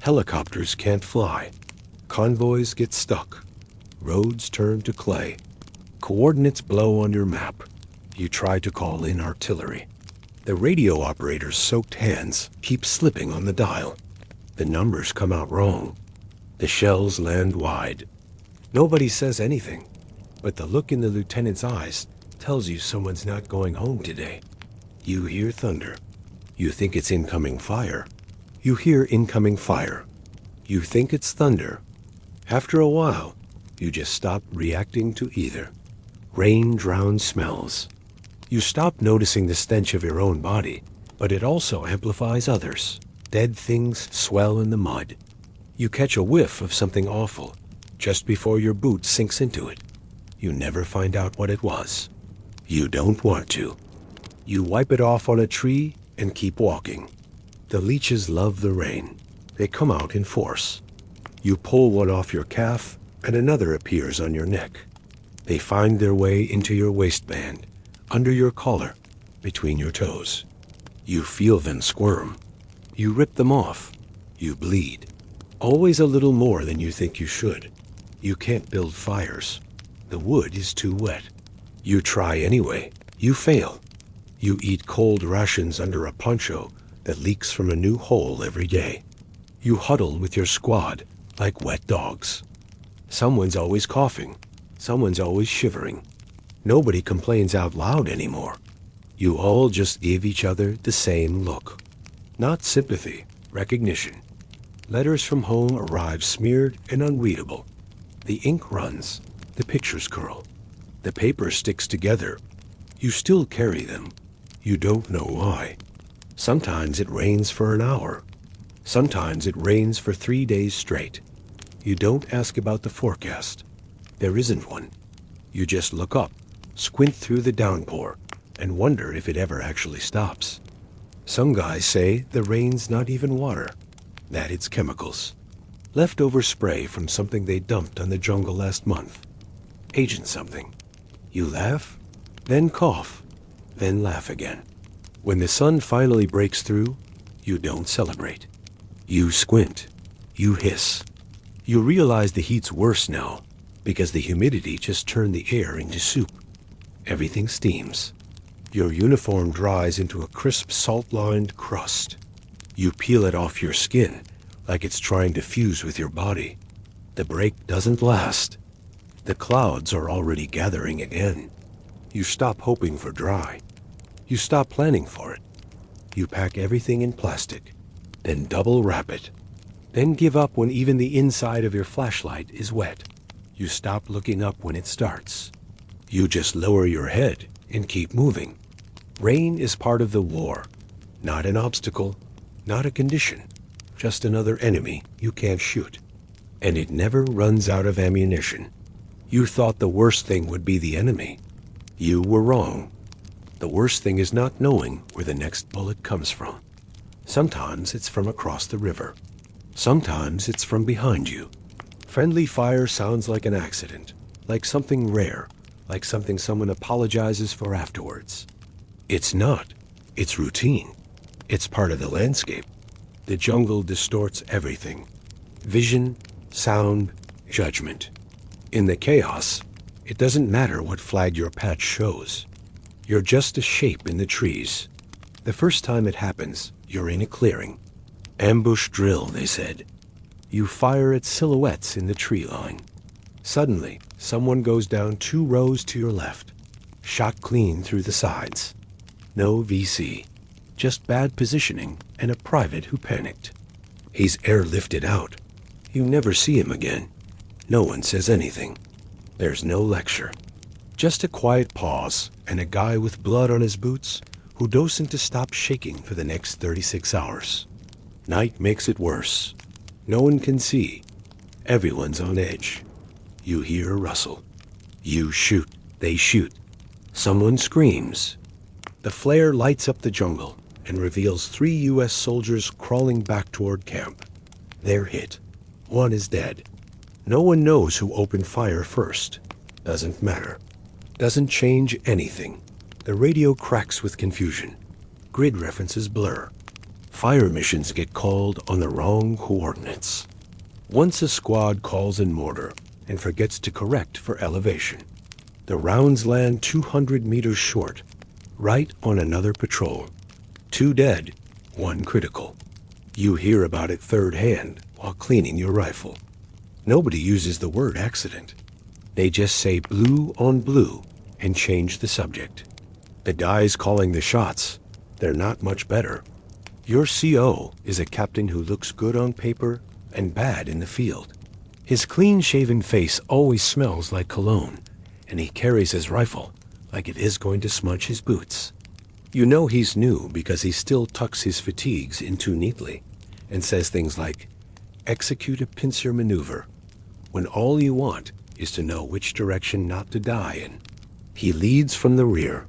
Helicopters can't fly. Convoys get stuck. Roads turn to clay. Coordinates blow on your map. You try to call in artillery. The radio operator's soaked hands keep slipping on the dial. The numbers come out wrong. The shells land wide. Nobody says anything, but the look in the lieutenant's eyes tells you someone's not going home today. You hear thunder. You think it's incoming fire. You hear incoming fire. You think it's thunder. After a while, you just stop reacting to either. Rain drowns smells. You stop noticing the stench of your own body, but it also amplifies others. Dead things swell in the mud. You catch a whiff of something awful just before your boot sinks into it. You never find out what it was. You don't want to. You wipe it off on a tree and keep walking. The leeches love the rain. They come out in force. You pull one off your calf, and another appears on your neck. They find their way into your waistband, under your collar, between your toes. You feel them squirm. You rip them off. You bleed. Always a little more than you think you should. You can't build fires. The wood is too wet. You try anyway. You fail. You eat cold rations under a poncho that leaks from a new hole every day. You huddle with your squad like wet dogs. Someone's always coughing. Someone's always shivering. Nobody complains out loud anymore. You all just give each other the same look. Not sympathy, recognition. Letters from home arrive smeared and unreadable. The ink runs. The pictures curl. The paper sticks together. You still carry them. You don't know why. Sometimes it rains for an hour. Sometimes it rains for 3 days straight. You don't ask about the forecast. There isn't one. You just look up, squint through the downpour, and wonder if it ever actually stops. Some guys say the rain's not even water, that it's chemicals. Leftover spray from something they dumped on the jungle last month. Agent something. You laugh, then cough, then laugh again. When the sun finally breaks through, you don't celebrate. You squint. You hiss. You realize the heat's worse now, because the humidity just turned the air into soup. Everything steams. Your uniform dries into a crisp salt-lined crust. You peel it off your skin like it's trying to fuse with your body. The break doesn't last. The clouds are already gathering again. You stop hoping for dry. You stop planning for it. You pack everything in plastic, then double wrap it. Then give up when even the inside of your flashlight is wet. You stop looking up when it starts. You just lower your head and keep moving. Rain is part of the war, not an obstacle, not a condition, just another enemy you can't shoot. And it never runs out of ammunition. You thought the worst thing would be the enemy. You were wrong. The worst thing is not knowing where the next bullet comes from. Sometimes it's from across the river. Sometimes it's from behind you. Friendly fire sounds like an accident, like something rare, like something someone apologizes for afterwards. It's not. It's routine. It's part of the landscape. The jungle distorts everything. Vision, sound, judgment. In the chaos, it doesn't matter what flag your patch shows. You're just a shape in the trees. The first time it happens, you're in a clearing. Ambush drill, they said. You fire at silhouettes in the tree line. Suddenly, someone goes down 2 rows to your left. Shot clean through the sides. No VC. Just bad positioning and a private who panicked. He's airlifted out. You never see him again. No one says anything. There's no lecture. Just a quiet pause and a guy with blood on his boots who doesn't to stop shaking for the next 36 hours. Night makes it worse. No one can see. Everyone's on edge. You hear a rustle. You shoot. They shoot. Someone screams. The flare lights up the jungle and reveals 3 U.S. soldiers crawling back toward camp. They're hit. One is dead. No one knows who opened fire first. Doesn't matter. Doesn't change anything. The radio cracks with confusion. Grid references blur. Fire missions get called on the wrong coordinates. Once a squad calls in mortar and forgets to correct for elevation. The rounds land 200 meters short, right on another patrol. 2 dead, 1 critical. You hear about it third hand while cleaning your rifle. Nobody uses the word accident. They just say blue on blue and change the subject. The guys calling the shots, they're not much better. Your CO is a captain who looks good on paper and bad in the field. His clean-shaven face always smells like cologne, and he carries his rifle like it is going to smudge his boots. You know he's new because he still tucks his fatigues in too neatly and says things like, execute a pincer maneuver, when all you want is to know which direction not to die in. He leads from the rear,